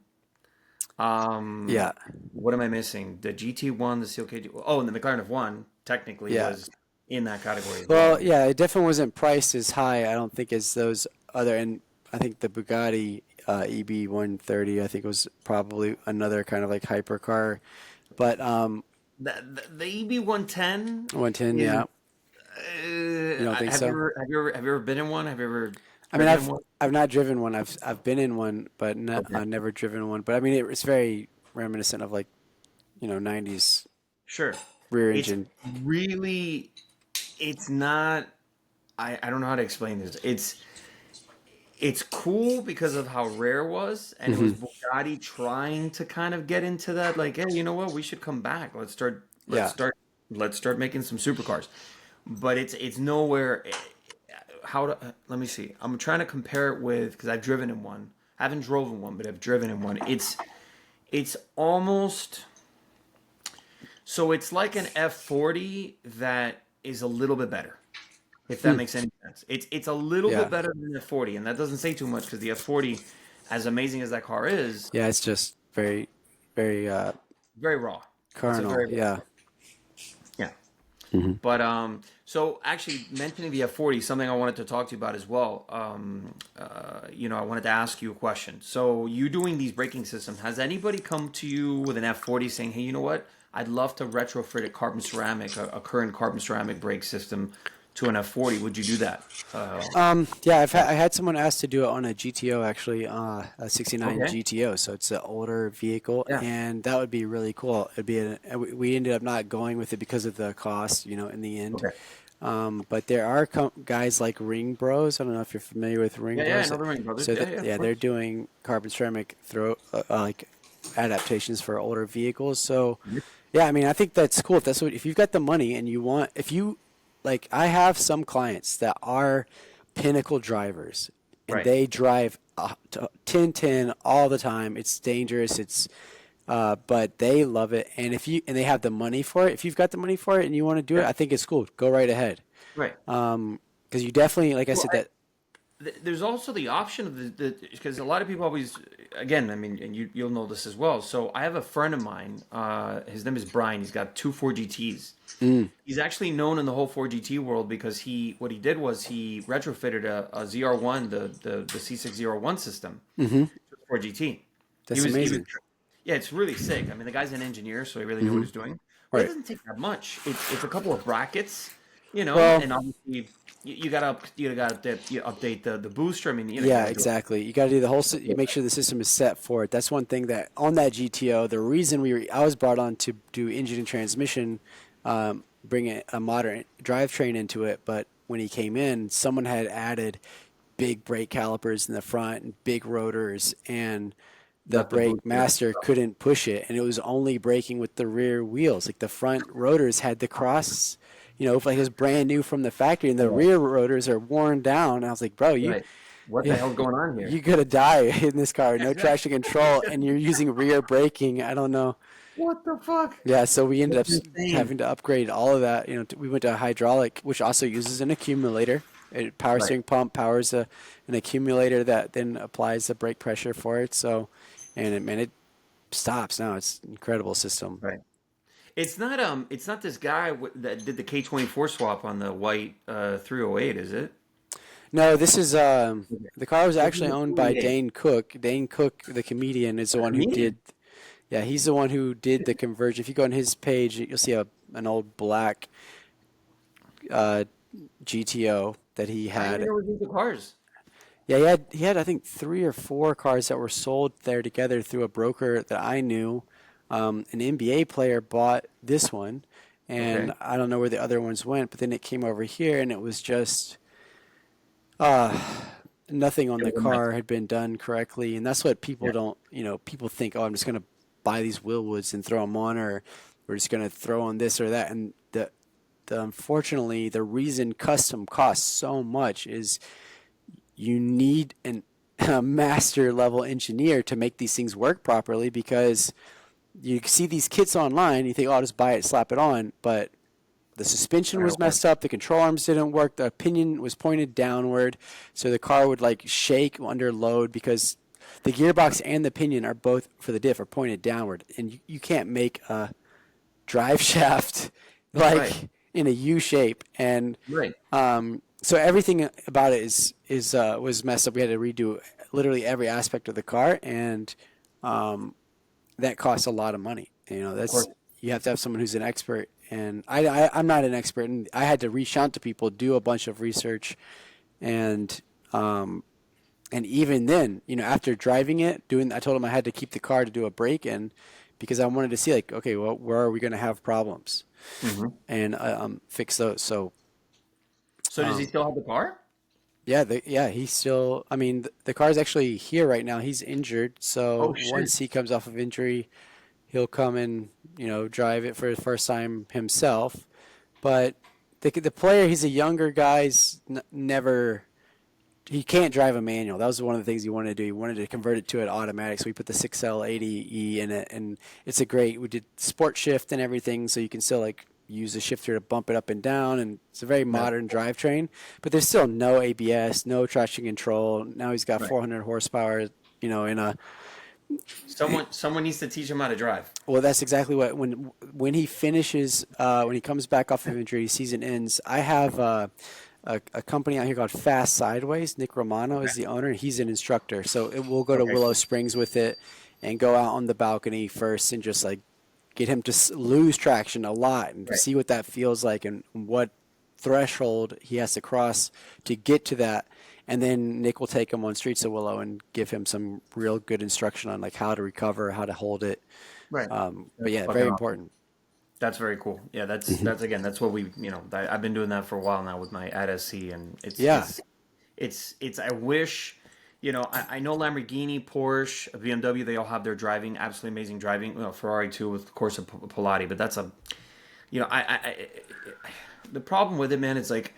yeah, What am I missing? The GT1, the CLK. Oh, and the McLaren F1 technically yeah. was in that category as Well, well. yeah, it definitely wasn't priced as high, I don't think, as those other. And I think the Bugatti EB130, I think, was probably another kind of like hypercar. But The EB110 110, is. yeah, you don't think Have you so? ever been in one? Have you ever I mean, driven in one? I've not driven one. I've been in one, but Okay. I've never driven one. But I mean, it's very reminiscent of like 90s Sure. rear It's engine. really, it's not, I don't know how to explain this. It's cool because of how rare it was, and it was Bugatti trying to kind of get into that, like, hey, you know what? We should come back. Yeah. Let's start making some supercars. But it's nowhere. Let me see. I'm trying to compare it with, because I've driven in one. I haven't driven one, but I've driven in one. It's almost. So it's like an F40 that is a little bit better, if that makes any sense. It's a little bit Yeah. better than the F40, and that doesn't say too much because the F40, as amazing as that car is, Yeah, it's just very, very very raw. It's a carnal. very raw. Yeah. Yeah. But so actually mentioning the F40, something I wanted to talk to you about as well. I wanted to ask you a question. So you doing these braking systems, has anybody come to you with an F40 saying, "Hey, you know what? I'd love to retrofit a carbon ceramic, a current carbon ceramic brake system to an F40. Would you do that? Yeah, I had someone ask to do it on a GTO actually, a '69 Okay. GTO. So it's an older vehicle, Yeah. and that would be really cool. It'd be we ended up not going with it because of the cost, in the end. Okay. But there are guys like Ring Bros. I don't know if you're familiar with Ring Yeah, yeah, Bros. another Ring Brothers. So Yeah, yeah, of yeah, they're course. doing carbon ceramic like adaptations for older vehicles. So yeah, I mean, I think that's cool. If you've got the money and you want, if you like, I have some clients that are pinnacle drivers, and Right. they drive 10 all the time. It's dangerous. But they love it, and they have the money for it. If you've got the money for it and you want to do it, Yeah. I think it's cool. Go right ahead. Right. Because you definitely, like I Well, said, that there's also the option of the because a lot of people always, again, I mean, and you'll know this as well. So I have a friend of mine. His name is Brian. He's got two 4GTs. He's actually known in the whole 4GT world because what he did was he retrofitted a ZR1, the C6 ZR1 system, to 4GT. that's amazing. Yeah, it's really sick. I mean, the guy's an engineer, so he really knew what he's doing. But it Right. doesn't take that much. It's a couple of brackets, Well, and obviously you update the booster. I mean, you yeah, gotta do exactly. You got to do the whole. You make sure the system is set for it. That's one thing that on that GTO, the reason I was brought on to do engine and transmission, bring a modern drivetrain into it. But when he came in, someone had added big brake calipers in the front and big rotors, and the left the brake booster. master couldn't push it, and it was only braking with the rear wheels. Like the front rotors had the cross, like it was brand new from the factory, and the rear rotors are worn down. And I was like, bro, Right. What the hell's going on here? you gotta die in this car. No traction control, and you're using rear braking. I don't know. What the fuck? Yeah, so we ended up That's insane. having to upgrade all of that. We went to a hydraulic, which also uses an accumulator. Power Right. steering pump powers an accumulator that then applies the brake pressure for it. So, it stops now. It's an incredible system. Right. It's not this guy that did the K24 swap on the white 308, is it? No, this is the car was This is actually the owned by 308. Dane Cook. Dane Cook, the comedian, is the one who did. Comedian. Yeah, he's the one who did the conversion. If you go on his page, you'll see an old black uh, GTO that he I didn't had. even know it was the cars. Yeah, he had I think 3 or 4 cars that were sold there together through a broker that I knew. An NBA player bought this one, and Okay. I don't know where the other ones went. But then it came over here, and it was just nothing on It the was a mess. car had been done correctly, and that's what people Yeah. don't. People think, oh, I'm just gonna buy these Willwoods and throw them on, or we're just gonna throw on this or that. And unfortunately, the reason custom costs so much is you need a master level engineer to make these things work properly, because you see these kits online, you think, oh, I'll just buy it, slap it on, but the suspension was messed up, the control arms didn't work, the pinion was pointed downward, so the car would like shake under load because the gearbox and the pinion are both for the diff are pointed downward, and you can't make a drive shaft like Right. in a U shape, and Right. so everything about it was messed up. We had to redo literally every aspect of the car, and that costs a lot of money. course. You have to have someone who's an expert, and I'm not an expert, and I had to reach out to people, do a bunch of research, and even then, after driving it, I told them I had to keep the car to do a break-in because I wanted to see, like, okay, well, where are we going to have problems, and fix those. So So does he still have the car? yeah, he's still. I mean, the car's actually here right now. He's injured, Oh so shit. once he comes off of injury, he'll come and drive it for the first time himself. But the player, he's a younger guy. He's never. He can't drive a manual. That was one of the things he wanted to do. He wanted to convert it to an automatic, so we put the 6L80E in it, and it's a great. We did sport shift and everything, so you can still like use the shifter to bump it up and down, and it's a very Right. modern drivetrain. But there's still no ABS, no traction control. Now he's got Right. 400 horsepower. In a Someone needs to teach him how to drive. well, that's exactly what when he finishes when he comes back off of injury, season ends. I have a company out here called Fast Sideways. Nick Romano is the owner, and he's an instructor. So we'll go to Okay. Willow Springs with it and go out on the balcony first and just like get him to lose traction a lot and Right. see what that feels like and what threshold he has to cross to get to that. And then Nick will take him on Streets of Willow and give him some real good instruction on like how to recover, how to hold it. Right. But yeah, Fucking very awesome. important. That's very cool. Yeah, that's again, that's what we, I've been doing that for a while now with my at SC, and Yeah. it's I wish, I know Lamborghini, Porsche, BMW, they all have their driving, absolutely amazing driving. Ferrari too, with of course a Pilati, but that's a, the problem with it, man, it's like,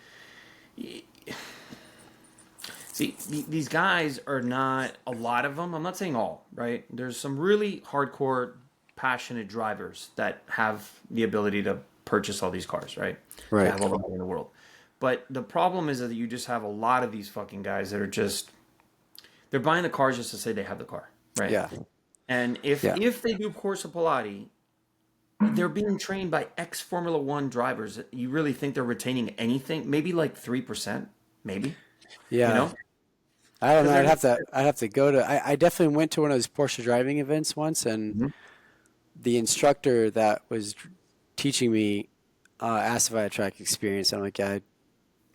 see, these guys are not, a lot of them, I'm not saying all, right? There's some really hardcore, passionate drivers that have the ability to purchase all these cars, right? Right. To have all the money in the world. But the problem is that you just have a lot of these fucking guys that are just, they're buying the cars just to say they have the car, right? Yeah. And if they do Corsa Pilati, they're being trained by ex-Formula One drivers. You really think they're retaining anything? Maybe like 3%, maybe. Yeah. I don't know. I'd have to go to. I definitely went to one of those Porsche driving events once, and the instructor that was teaching me asked if I had track experience. And I'm like, yeah,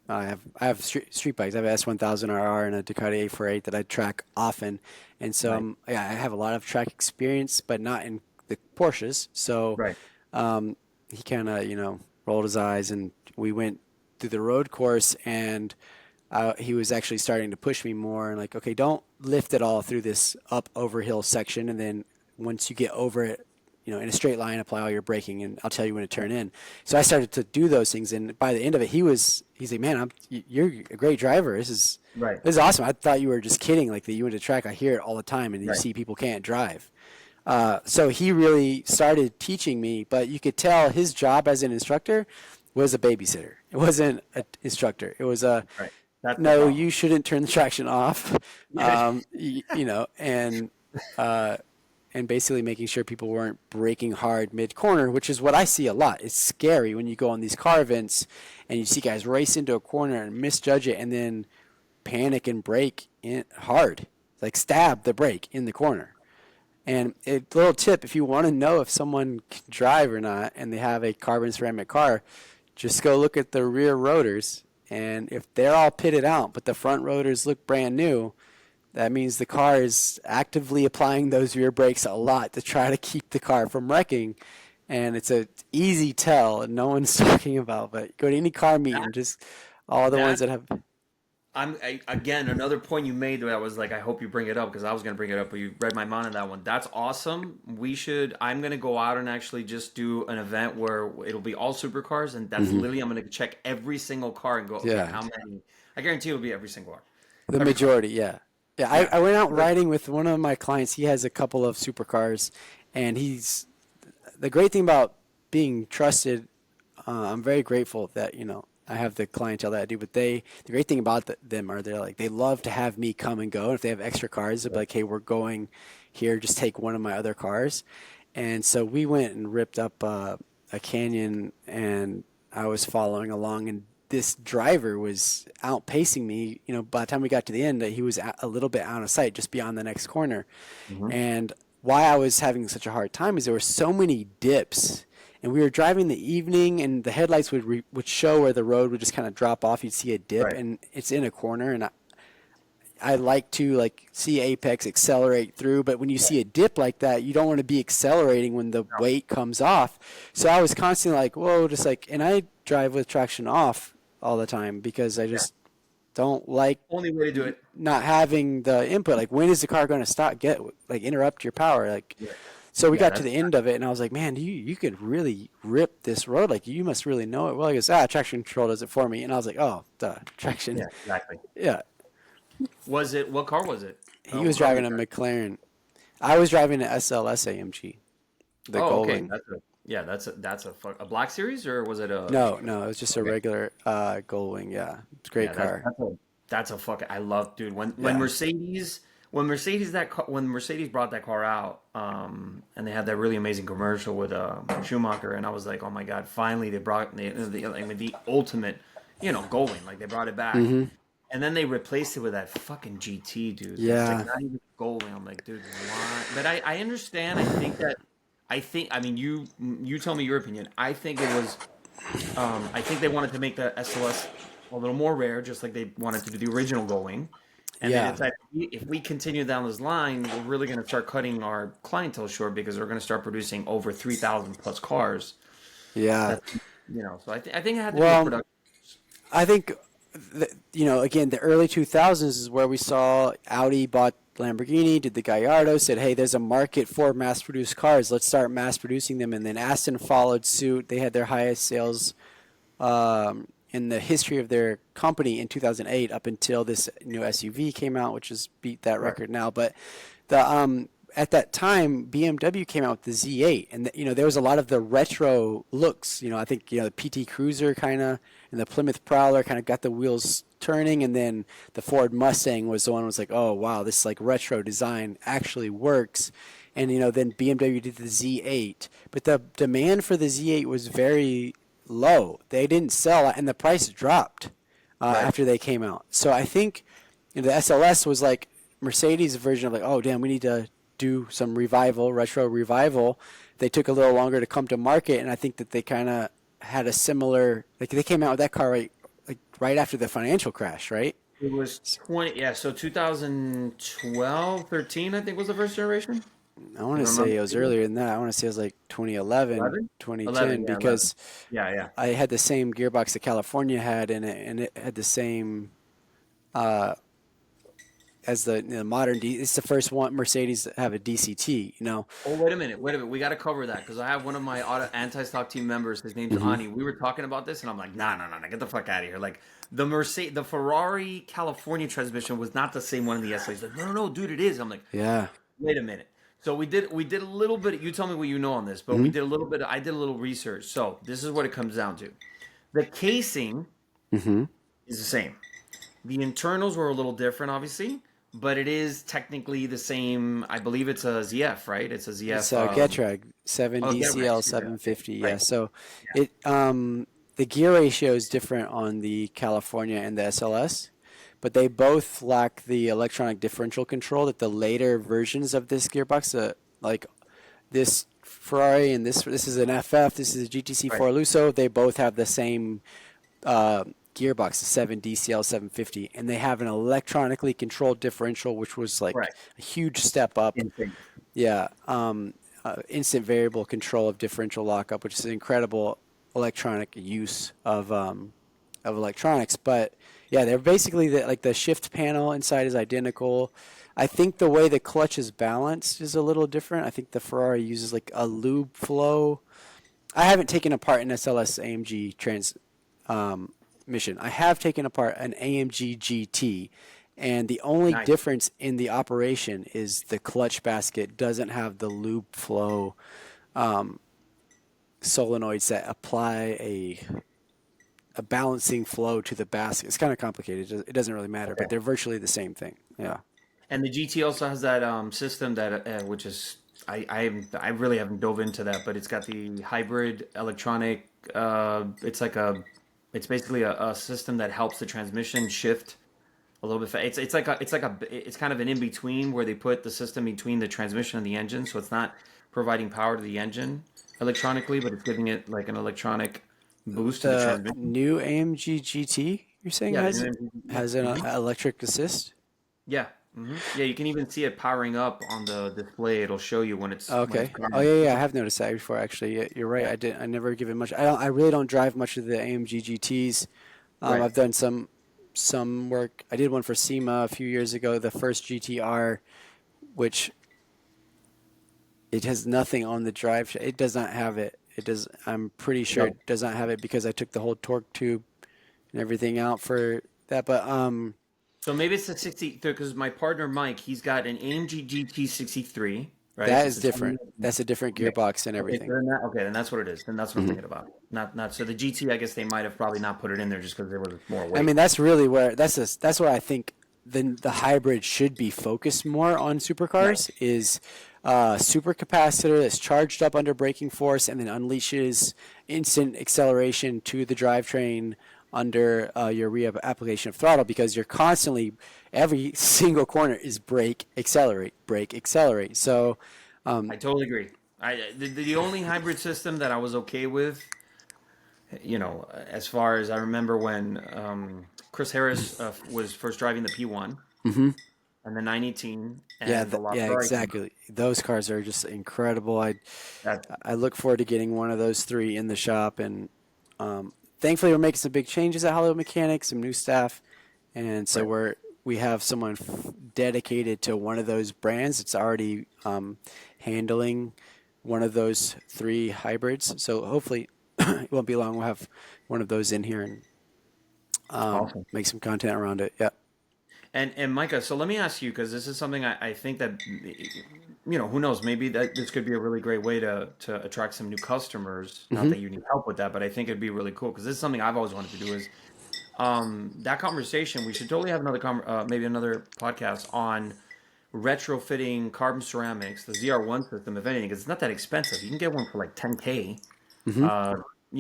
I have street bikes. I have an S1000RR and a Ducati A48 that I track often, and so I have a lot of track experience, but not in the Porsches. So he kind of rolled his eyes, and we went through the road course, and he was actually starting to push me more and like, okay, don't lift it all through this up over hill section, and then once you get over it, in a straight line, apply all your braking, and I'll tell you when to turn in. So I started to do those things, and by the end of it, he's like, man, you're a great driver. This is awesome. I thought you were just kidding, like that you went to track. I hear it all the time, and you see people can't drive. So he really started teaching me, but you could tell his job as an instructor was a babysitter. It wasn't an instructor. It was a no, you shouldn't turn the traction off, and basically making sure people weren't braking hard mid-corner, which is what I see a lot. It's scary when you go on these car events and you see guys race into a corner and misjudge it and then panic and brake hard, like stab the brake in the corner. And a little tip, if you want to know if someone can drive or not and they have a carbon ceramic car, just go look at the rear rotors. And if they're all pitted out, but the front rotors look brand new, that means the car is actively applying those rear brakes a lot to try to keep the car from wrecking. And it's a easy tell, and no one's talking about. But go to any car meeting, just all the ones that have. Again, another point you made that I was like, I hope you bring it up because I was going to bring it up, but you read my mind on that one. That's awesome. I'm going to go out and actually just do an event where it'll be all supercars, and that's literally, I'm going to check every single car and go, okay, how many? I guarantee it'll be every single car. The majority, yeah. Yeah, I went out riding with one of my clients. He has a couple of supercars, and the great thing about being trusted, I'm very grateful that, I have the clientele that I do, but the great thing about them are they love to have me come and go. And if they have extra cars, they'll be like, hey, we're going here, just take one of my other cars. And so we went and ripped up a canyon, and I was following along, and this driver was outpacing me. By the time we got to the end, he was a little bit out of sight, just beyond the next corner. And why I was having such a hard time is there were so many dips, and we were driving in the evening, and the headlights would show where the road would just kind of drop off. You'd see a dip, and it's in a corner, and I like to see apex accelerate through, but when you see a dip like that, you don't want to be accelerating when the weight comes off. So I was constantly like, whoa, and I drive with traction off all the time because I just don't like only way to do it not having the input. Like, when is the car going to stop? Interrupt your power. So we got to the end of it, and I was like, man, you could really rip this road. Like, you must really know it well. He goes, traction control does it for me. And I was like, oh, traction. Yeah, exactly. Yeah. What car was it? He was driving a McLaren. I was driving an SLS AMG. The Goldwing. Okay. That's a Black Series, or was it a? No, it was just a regular Goldwing. Yeah, it's a great car. That's a fucking. I love, dude. When Mercedes brought that car out, and they had that really amazing commercial with Schumacher, and I was like, oh my god, finally they brought the ultimate, Goldwing. Like, they brought it back. And then they replaced it with that fucking GT, dude. Yeah. It's not even Goldwing. I'm like, dude, why? But I understand. I think that I think. I mean, you tell me your opinion. I think it was. I think they wanted to make the SLS a little more rare, just like they wanted to do the original Gullwing. And they Yeah. decided if we continue down this line, we're really going to start cutting our clientele short because we're going to start producing over 3,000 plus cars. Yeah. That's So I think it had to do with Well, production. I think, again, the early 2000s is where we saw Audi bought Lamborghini, did the Gallardo, said, hey, there's a market for mass-produced cars. Let's start mass-producing them. And then Aston followed suit. They had their highest sales in the history of their company in 2008 up until this new SUV came out, which has beat that Right. record now. But the at that time, BMW came out with the Z8, and there was a lot of the retro looks. I think the PT Cruiser kind of and the Plymouth Prowler kind of got the wheels turning, and then the Ford Mustang was the one was like, oh wow, this like retro design actually works. And then BMW did the Z8, but the demand for the Z8 was very low. They didn't sell, and the price dropped Right. after they came out. So I think the SLS was like Mercedes' version of like, oh damn, we need to do some revival, retro revival. They took a little longer to come to market, and I think that they kind of had a similar, like they came out with that car right after the financial crash, right? It was 20, yeah, so 2012, 13, I think was the first generation. I want If to I'm not say it was mistaken. earlier than that. I want to say it was like 2011, 11? 11, 2010, yeah, 11. because Yeah, yeah. I had the same gearbox that California had in it, and it had the same uh, as the modern D. It's the first one Mercedes to have a DCT. Oh, wait a minute, wait a minute. We got to cover that because I have one of my anti-stock team members. His name's Hmm. Ani. We were talking about this, and I'm like, nah, nah, nah, nah, get the fuck out of here. Like the Ferrari California transmission was not the same one in the SLA. He's like, no, no, no, dude, it is. I'm like, Yeah. wait a minute. So we did a little bit. You tell me what you know on this, but we Hmm. did a little bit. I did a little research. So this is what it comes down to. The casing Hmm. is the same. The internals were a little different, obviously, but it is technically the same. I believe it's a ZF, right? It's a It's ZF. Getrag 7 Oh, yeah, right. DCL 750. Yeah. Right. So Yeah. it the gear ratio is different on the California and the SLS, but they both lack the electronic differential control that the later versions of this gearbox, like this Ferrari and this is an FF, this is a Right. GTC4 Lusso, they both have the same uh, gearbox, the 7 DCL 750, and they have an electronically controlled differential, which was like Right. a huge step up. Insane. Yeah, instant variable control of differential lockup, which is an incredible electronic use of electronics. But yeah, they're basically like the shift panel inside is identical. I think the way the clutch is balanced is a little different. I think the Ferrari uses like a lube flow. I haven't taken apart an SLS AMG mission. I have taken apart an AMG GT, and the only Nice. difference in the operation is the clutch basket doesn't have the loop flow solenoids that apply a balancing flow to the basket. It's kind of complicated. It doesn't really matter, but Okay. they're virtually the same thing. Yeah. And the GT also has that system that which is I really haven't dove into that, but it's got the hybrid electronic. It's basically a system that helps the transmission shift a little bit. It's kind of an in between where they put the system between the transmission and the engine, so it's not providing power to the engine electronically, but it's giving it like an electronic boost to the The transmission. new AMG GT, you're saying, Yeah, the has new engine. Yeah. has an Hmm. electric assist? Yeah. Yeah, you can even see it powering up on the display. It'll show you when it's Okay. Oh gone. yeah, yeah. I have noticed that before. Actually, yeah, you're right. Yeah. I never give it much. I don't. I really don't drive much of the AMG GTS. Right. I've done some work. I did one for SEMA a few years ago. The first GTR, which it has nothing on the drive. It does not have it. It does. I'm pretty sure No. it does not have it because I took the whole torque tube and everything out for that. But So maybe it's a 63 because my partner Mike, he's got an AMG GT 63, right? that It's is a different. 20. That's a different Okay. gearbox and Okay, so everything. then that's what it is. Then that's what I'm thinking about. Not so the GT. I guess they might have probably not put it in there just because there was more I weight. mean, that's really where that's where I think the hybrid should be focused more on Right. supercars is supercapacitor that's charged up under braking force and then unleashes instant acceleration to the drivetrain under your application of throttle because you're constantly every single corner is brake accelerate. So I totally agree. The only hybrid system that I was okay with, as far as I remember when Chris Harris was first driving the P1 Hmm. and the 918 Yeah, and the yeah, LaFerrari came out. exactly. Those cars are just incredible. That I look forward to getting one of those three in the shop, and thankfully we're making some big changes at Hollywood Mechanics, some new staff, and so right. we have someone dedicated to one of those brands. It's already handling one of those three hybrids. So hopefully it won't be long. We'll have one of those in here and Awesome. make some content around it. Yeah. And Micah, so let me ask you, because this is something I think that, who knows, maybe that this could be a really great way to attract some new customers. Not Hmm. that you need help with that, but I think it'd be really cool because this is something I've always wanted to do is that conversation. We should totally have maybe another podcast on retrofitting carbon ceramics, the ZR1 system, if anything, 'cause it's not that expensive. You can get one for like 10K. Hmm. Uh,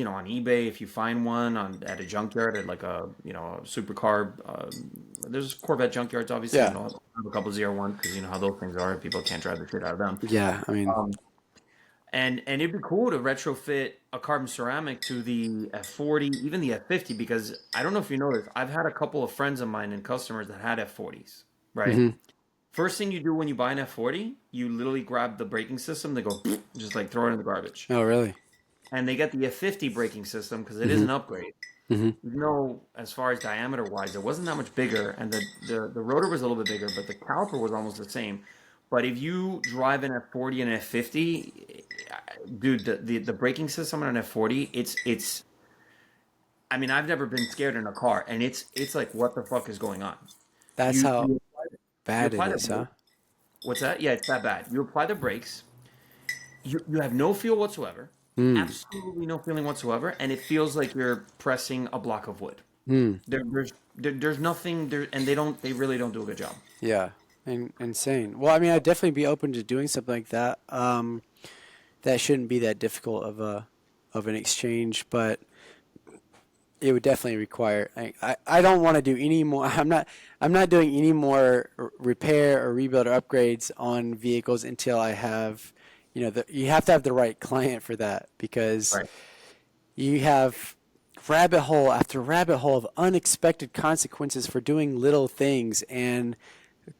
on eBay if you find one at a junkyard at like a supercar. There's Corvette junkyards, obviously. Yeah. Have a couple ZR1s because you know how those things are. People can't drive the shit out of them. Yeah. I mean, Um, and it'd be cool to retrofit a carbon ceramic to the F40, even the F50, because I don't know if you know this. I've had a couple of friends of mine and customers that had F40s, right? hmm. First thing you do when you buy an F40, you literally grab the braking system. They go just like throw it in the garbage, Oh, really? and they get the F50 braking system because it is Hmm. an upgrade. Hmm. Even though, as far as diameter wise, it wasn't that much bigger, and the rotor was a little bit bigger, but the caliper was almost the same. But if you drive an F40 and an F50, dude, the braking system on an F40, it's. I mean, I've never been scared in a car, and it's like, what the fuck is going on? That's You how you you bad it apply the is, huh? brake. What's that? Yeah, it's that bad. You apply the brakes. You have no feel whatsoever, Mm. absolutely no feeling whatsoever, and it feels like you're pressing a block of wood. Mm. There's nothing there, and they really don't do a good job. Yeah. Insane. Well, I mean, I'd definitely be open to doing something like that. That shouldn't be that difficult of an exchange, but it would definitely require. I don't want to do any more. I'm not doing any more repair or rebuild or upgrades on vehicles until I have, you have to have the right client for that because Right. you have rabbit hole after rabbit hole of unexpected consequences for doing little things, and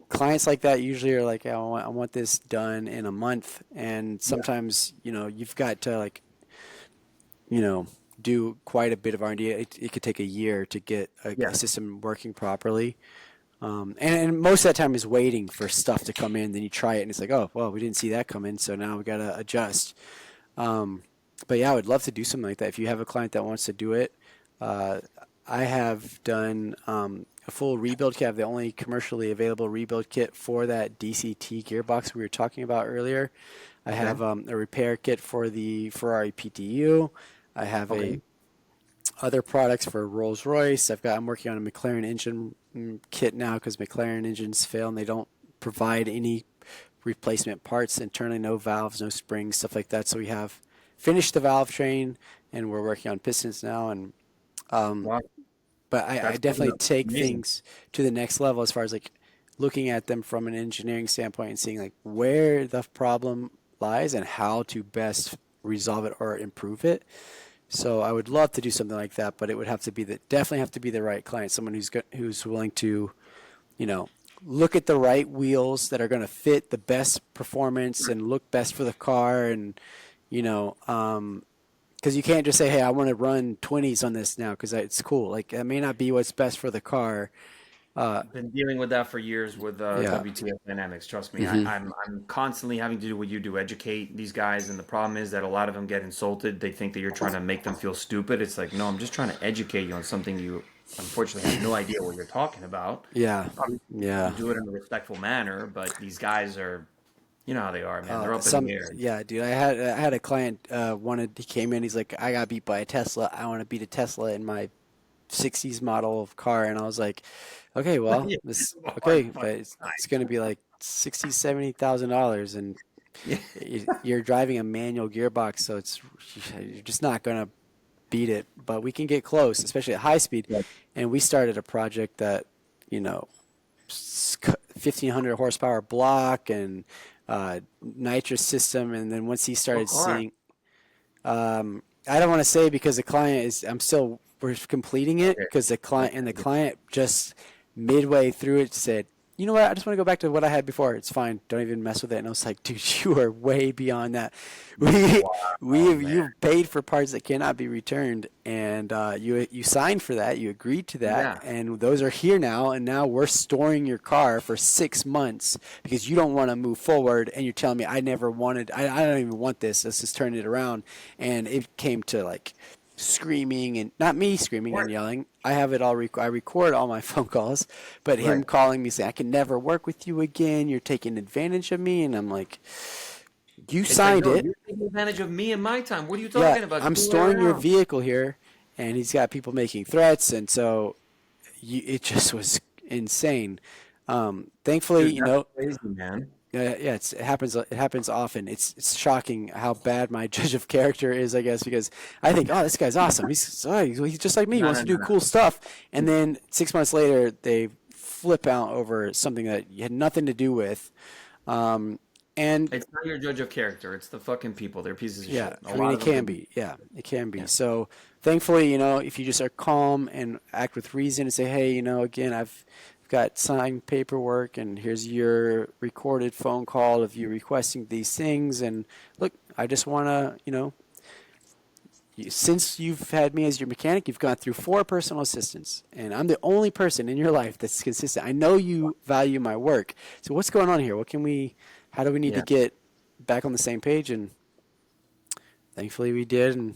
clients like that usually are like, "Oh, I want this done in a month," and Yeah. sometimes you've got to like you know do quite a bit of R&D. It could take a year to get a Yes. system working properly. And most of that time is waiting for stuff to come in. Then you try it, and it's like, oh, well, we didn't see that come in, so now we got to adjust. Um, but yeah, I would love to do something like that. If you have a client that wants to do it, uh, I have done a full rebuild kit. I have the only commercially available rebuild kit for that DCT gearbox we were talking about earlier. I Okay. have a repair kit for the Ferrari PTU. I have Okay. a other products for Rolls-Royce. I'm working on a McLaren engine kit now because McLaren engines fail and they don't provide any replacement parts internally, no valves, no springs, stuff like that. So we have finished the valve train and we're working on pistons now. And um, Wow. but I That's definitely take amazing. things to the next level as far as like looking at them from an engineering standpoint and seeing like where the problem lies and how to best resolve it or improve it. So I would love to do something like that, but it would have to be definitely have to be the right client, someone who's willing to, you know, look at the right wheels that are going to fit the best performance and look best for the car, and you know, because you can't just say, hey, I want to run 20s on this now because it's cool. Like that may not be what's best for the car. Been dealing with that for years with Yeah. WTF Dynamics. Trust me, Hmm. I'm constantly having to do what you do, educate these guys, and the problem is that a lot of them get insulted. They think that you're trying to make them feel stupid. It's like, no, I'm just trying to educate you on something you unfortunately have no idea what you're talking about. Yeah. Obviously, Yeah. you do it in a respectful manner, but these guys are, you know how they are, man. They're up in the air. Yeah, dude. I had a client he came in. He's like, I got beat by a Tesla. I want to beat a Tesla in my '60s model of car, and I was like, okay, well, Yeah, this it's a okay, hard but fucking it's going to be like 60, $70,000, and time. you're driving a manual gearbox, so you're just not going to beat it. But we can get close, especially at high speed. Yeah. And we started a project that, you know, 1,500 horsepower block and nitrous system, and then once he started What car? seeing, I don't want to say because the client is, we're completing it Okay. because the client just midway through it said, you know what, I just want to go back to what I had before. It's fine. Don't even mess with it. And I was like, dude, you are way beyond that. We, Oh man. you've paid for parts that cannot be returned, and you signed for that. You agreed to that, Yeah. and those are here now. And now we're storing your car for 6 months because you don't want to move forward. And you're telling me I never wanted. I don't even want this. Let's just turn it around. And it came to like screaming, and not me screaming and What? yelling. I have it all. I record all my phone calls, but him Right. calling me saying I can never work with you again. You're taking advantage of me, and I'm like, you It's like, signed no, it. you're taking advantage of me and my time. What are you Yeah, talking about? I'm Get the way storing your around. vehicle here, and he's got people making threats, and so it just was insane. Thankfully, Dude, that's crazy, man. yeah, it happens. It happens often. It's shocking how bad my judge of character is, I guess, because I think, oh, this guy's awesome. He's just like me. He No, wants no, to no, do no. cool stuff, and then 6 months later, they flip out over something that you had nothing to do with. And It's not your judge of character. It's the fucking people. They're pieces of yeah, shit. A I mean, lot it of them can can be. be. Yeah, it can be. Yeah. So thankfully, if you just are calm and act with reason and say, hey, again, I've got signed paperwork and here's your recorded phone call of you requesting these things. And look, I just want to, since you've had me as your mechanic, you've gone through 4 personal assistants, and I'm the only person in your life that's consistent. I know you value my work. So what's going on here? How do we need to Yeah. get back on the same page? And thankfully we did. And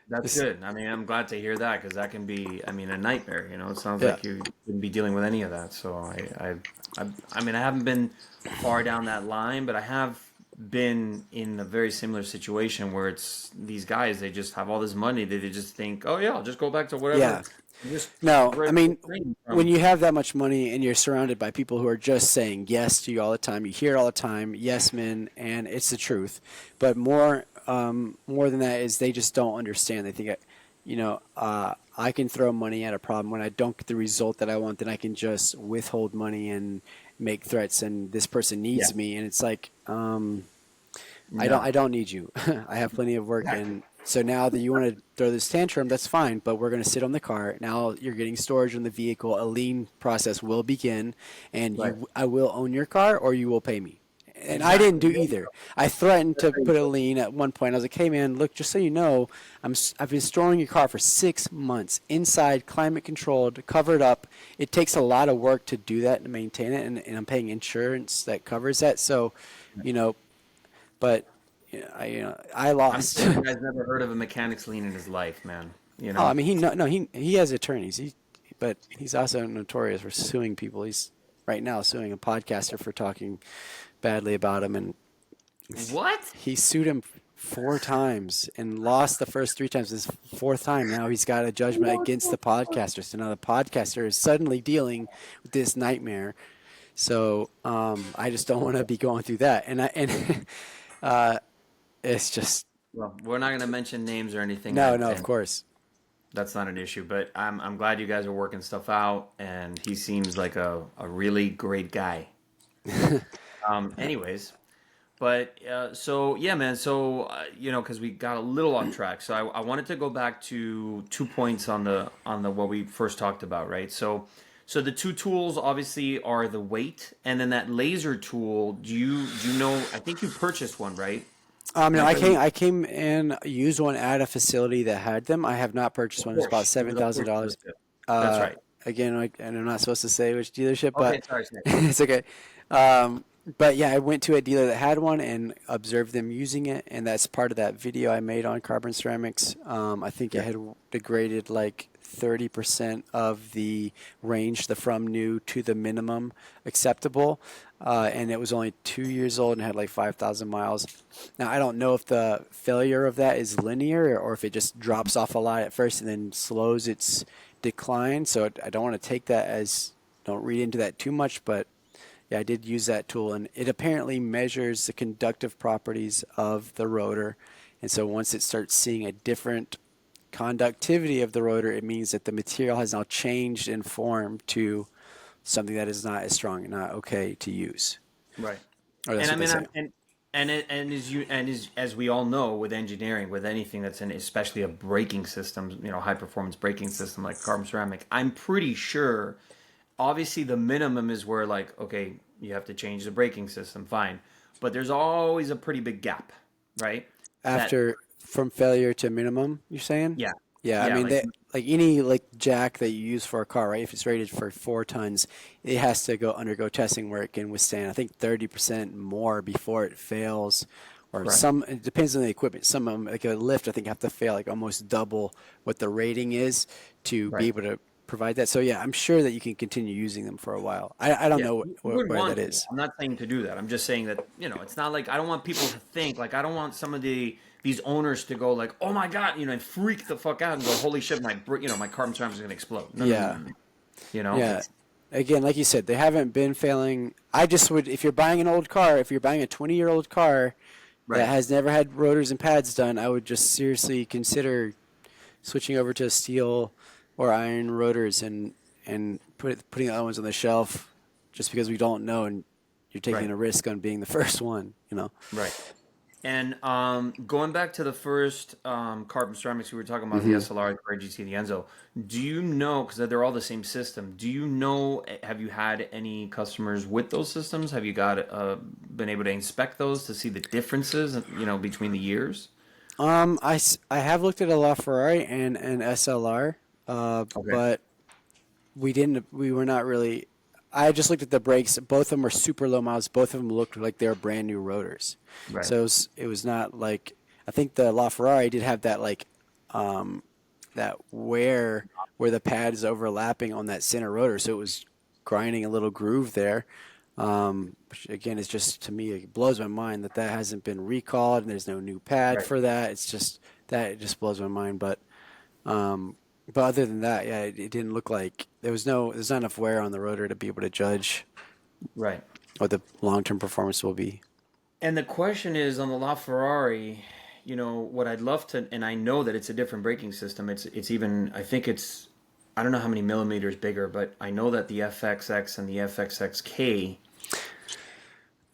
That's this, good. I mean, I'm glad to hear that because that can be, I mean, a nightmare. It sounds yeah. like you wouldn't be dealing with any of that. So I mean, I haven't been far down that line, but I have been in a very similar situation where it's these guys, they just have all this money that they just think, oh yeah, I'll just go back to whatever. Yeah. Just No, where I they mean, came when from. you have that much money and you're surrounded by people who are just saying yes to you all the time, you hear it all the time, yes men, and it's the truth. But more than that is they just don't understand. They think, I can throw money at a problem when I don't get the result that I want. Then I can just withhold money and make threats, and this person Yeah. needs me, and it's like, I No. don't need you. I have plenty of work, Exactly. and so now that you want to throw this tantrum, that's fine. But we're going to sit on the car. Now you're getting storage in the vehicle. A lien process will begin, and Right. I will own your car, or you will pay me. And I didn't Exactly. do There you either. go. I threatened That's to how you put a do it. lien at one point. I was like, "Hey, man, look, just so you know, I've been storing your car for 6 months inside, climate controlled, covered up. It takes a lot of work to do that and to maintain it, and I'm paying insurance that covers that. So, you know, but I I'm lost." sure the guy's never heard of a mechanic's lien in his life, man. Oh, I mean, he has attorneys. But he's also notorious for suing people. He's right now suing a podcaster for talking badly about him, and What? he sued him 4 times and lost the first 3 times. This fourth time, now he's got a judgment against the podcaster. So now the podcaster is suddenly dealing with this nightmare. So I just don't want to be going through that, and uh, it's just Well, we're not going to mention names or anything. no, of And course. that's not an issue. But I'm glad you guys are working stuff out, and he seems like a really great guy. Anyways, but so yeah, man. So because we got a little off track, so I wanted to go back to 2 points on the what we first talked about, right? So the two tools obviously are the weight, and then that laser tool. Do you know? I think you purchased one, right, No, I Micah? came. I came and used one at a facility that had them. I have not purchased Of one. It's about course, it seven was a thousand Porsche dollars. dealership. That's Uh, right. Again, and I'm not supposed to say which dealership, Okay, but sorry, sorry. it's okay. Um, but yeah, I went to a dealer that had one and observed them using it, and that's part of that video I made on carbon ceramics. I think it Yeah, had degraded like 30% of the range, the from new to the minimum acceptable, and it was only 2 years old and had like 5,000 miles. Now I don't know if the failure of that is linear or if it just drops off a lot at first and then slows its decline. So I don't want to take that as, don't read into that too much, but yeah, I did use that tool, and it apparently measures the conductive properties of the rotor. And so once it starts seeing a different conductivity of the rotor, it means that the material has now changed in form to something that is not as strong and not okay to use. Right. Or that's And I what they mean, say. as we all know, with engineering, with anything that's in, especially a braking system, high performance braking system like carbon ceramic, I'm pretty sure. Obviously, the minimum is where like, okay, you have to change the braking system, fine, but there's always a pretty big gap, right? That After from failure to minimum, you're saying? yeah, Yeah, I yeah, mean like that like any like jack that you use for a car, right? If it's rated for 4 tons, it has to undergo testing where it can withstand, I think 30% more before it fails. Or correct, some, it depends on the equipment. Some of them, like a lift, I think have to fail like almost double what the rating is to be right. able to provide that. So yeah, I'm sure that you can continue using them for a while. I don't Yeah, know you would where want that to. is. I'm not saying to do that. I'm just saying that, it's not like I don't want people to think like I don't want some of these owners to go like, "Oh my God," and freak the fuck out and go, "Holy shit, my carbon ceramic is going to explode." No, no, no, Yeah. no, no. You know, Yeah. it's Again, like you said, they haven't been failing. I just would, if you're buying an old car, if you're buying a 20-year-old car that right. has never had rotors and pads done, I would just seriously consider switching over to steel or iron rotors and putting the other ones on the shelf just because we don't know and you're taking Right. a risk on being the first one, you know? Right. And going back to the first carbon ceramics, we were talking about the hmm SLR, the GT, the Enzo. Do you know, because they're all the same system, do you know, have you had any customers with those systems? Have you been able to inspect those to see the differences, between the years? I have looked at a LaFerrari and an SLR, Okay. but we were not really. I just looked at the brakes. Both of them were super low miles. Both of them looked like they were brand new rotors. Right. So it was not like, I think the LaFerrari did have that like that wear where the pad is overlapping on that center rotor, so it was grinding a little groove there. Which again is just, to me, it blows my mind that hasn't been recalled and there's no new pad Right. for that. It's just that it just blows my mind. Um, but other than that, yeah, it didn't look like there's not enough wear on the rotor to be able to judge Right. what the long term performance will be. And the question is on the LaFerrari, what I'd love to, and I know that it's a different braking system. It's even, I think I don't know how many millimeters bigger, but I know that the FXX and the FXXK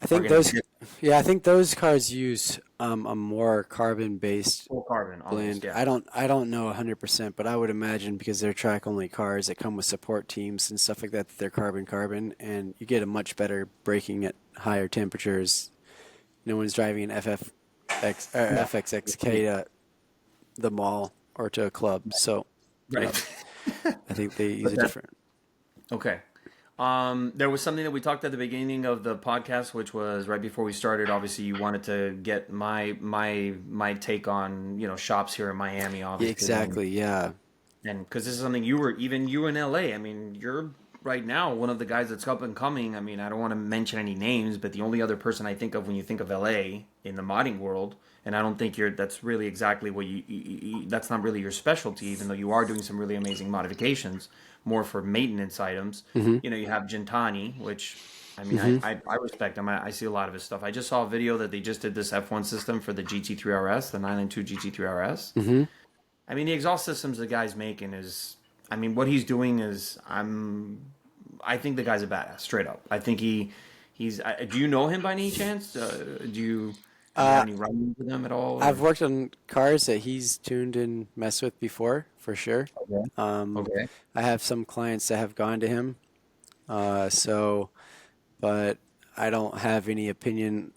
I are think going to those, be yeah, I think those cars use a more carbon based full carbon almost, blend. yeah. I don't know 100%, but I would imagine because they're track only cars that come with support teams and stuff like that, they're carbon, and you get a much better braking at higher temperatures. No one's driving an FFX or No. FXXK to the mall or to a club, so yeah, Right. I think they use But a that, different. okay. There was something that we talked at the beginning of the podcast, which was right before we started. Obviously, you wanted to get my take on shops here in Miami, Yeah, obviously, exactly. Yeah. and because this is something you in LA. I mean, you're right now one of the guys that's up and coming. I mean, I don't want to mention any names, but the only other person I think of when you think of LA in the modding world, and I don't think that's really exactly what that's not really your specialty, even though you are doing some really amazing modifications, more for maintenance items. hmm You have Gentani, which I mean, hmm I respect him. I see a lot of his stuff. I just saw a video that they just did this F1 system for the GT3 RS, the 992 GT3 RS. hmm I mean, the exhaust systems the guy's making I mean, what he's doing I think the guy's a badass, straight up. I think do you know him by any chance? Have you had Uh, any run-ins with him at all? I've Or worked on cars that he's tuned and messed with before, for sure. okay, Um, okay, I have some clients that have gone to him, so, but I don't have any opinion.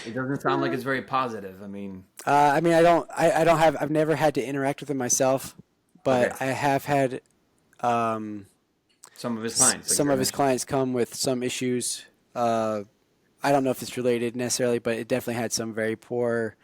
it doesn't sound like it's very positive. I mean, I mean, I've never had to interact with him myself, okay, but I have had um, some of his clients, like some you of his mentioned, clients come with some issues. I don't know if it's related necessarily, but it definitely had some very poor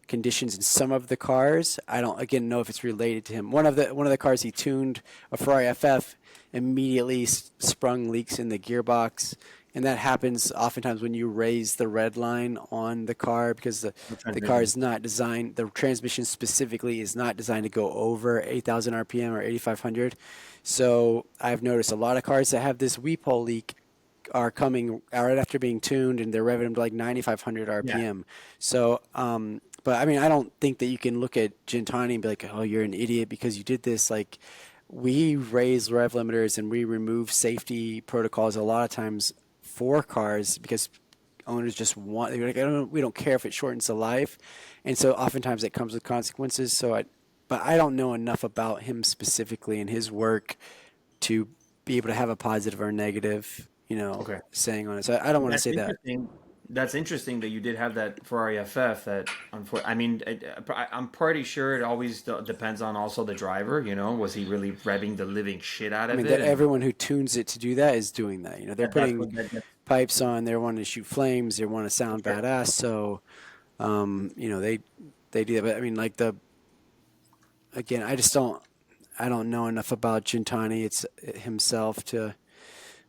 conditions in some of the cars. I don't again know if it's related to him. One of the cars he tuned, a Ferrari FF, immediately sprung leaks in the gearbox, and that happens oftentimes when you raise the red line on the car because the the car transmission. is not designed. The transmission specifically is not designed to go over 8,000 RPM or 8,500. So I've noticed a lot of cars that have this weep hole leak are coming right after being tuned, and they're revving them to like 9,500 Yeah, RPM. So, but I mean, I don't think that you can look at Gentani and be like, "Oh, you're an idiot because you did this." Like, we raise rev limiters and we remove safety protocols a lot of times for cars because owners just want, they're like, we don't care if it shortens the life. And so oftentimes it comes with consequences. But I don't know enough about him specifically and his work to be able to have a positive or negative, Okay. saying on it. So I don't want to That's say that. interesting. That's interesting that you did have that Ferrari FF. I mean, I'm pretty sure it always depends on also the driver. Was he really revving the living shit out I of mean, it? And everyone who tunes it to do that is doing that. They're that's putting what that. pipes on, they're wanting to shoot flames, they want to sound Sure. badass. So, they do that. But I mean, like again, I don't know enough about Gintani. It's himself to.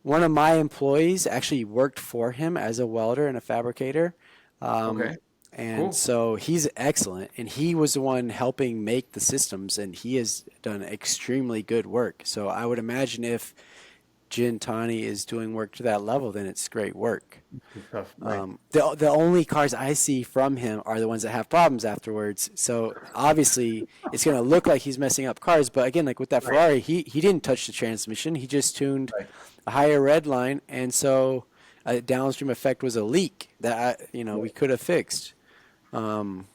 One of my employees actually worked for him as a welder and a fabricator. Um, Okay. and Cool. so he's excellent. And he was the one helping make the systems, and he has done extremely good work. So I would imagine if Gintani is doing work to that level, then it's great work. Good stuff. Right. The only cars I see from him are the ones that have problems afterwards. So obviously it's going to look like he's messing up cars. But again, like with that Right. Ferrari, he didn't touch the transmission. He just tuned Right. a higher red line, and so a downstream effect was a leak that we Right. could have fixed. Um,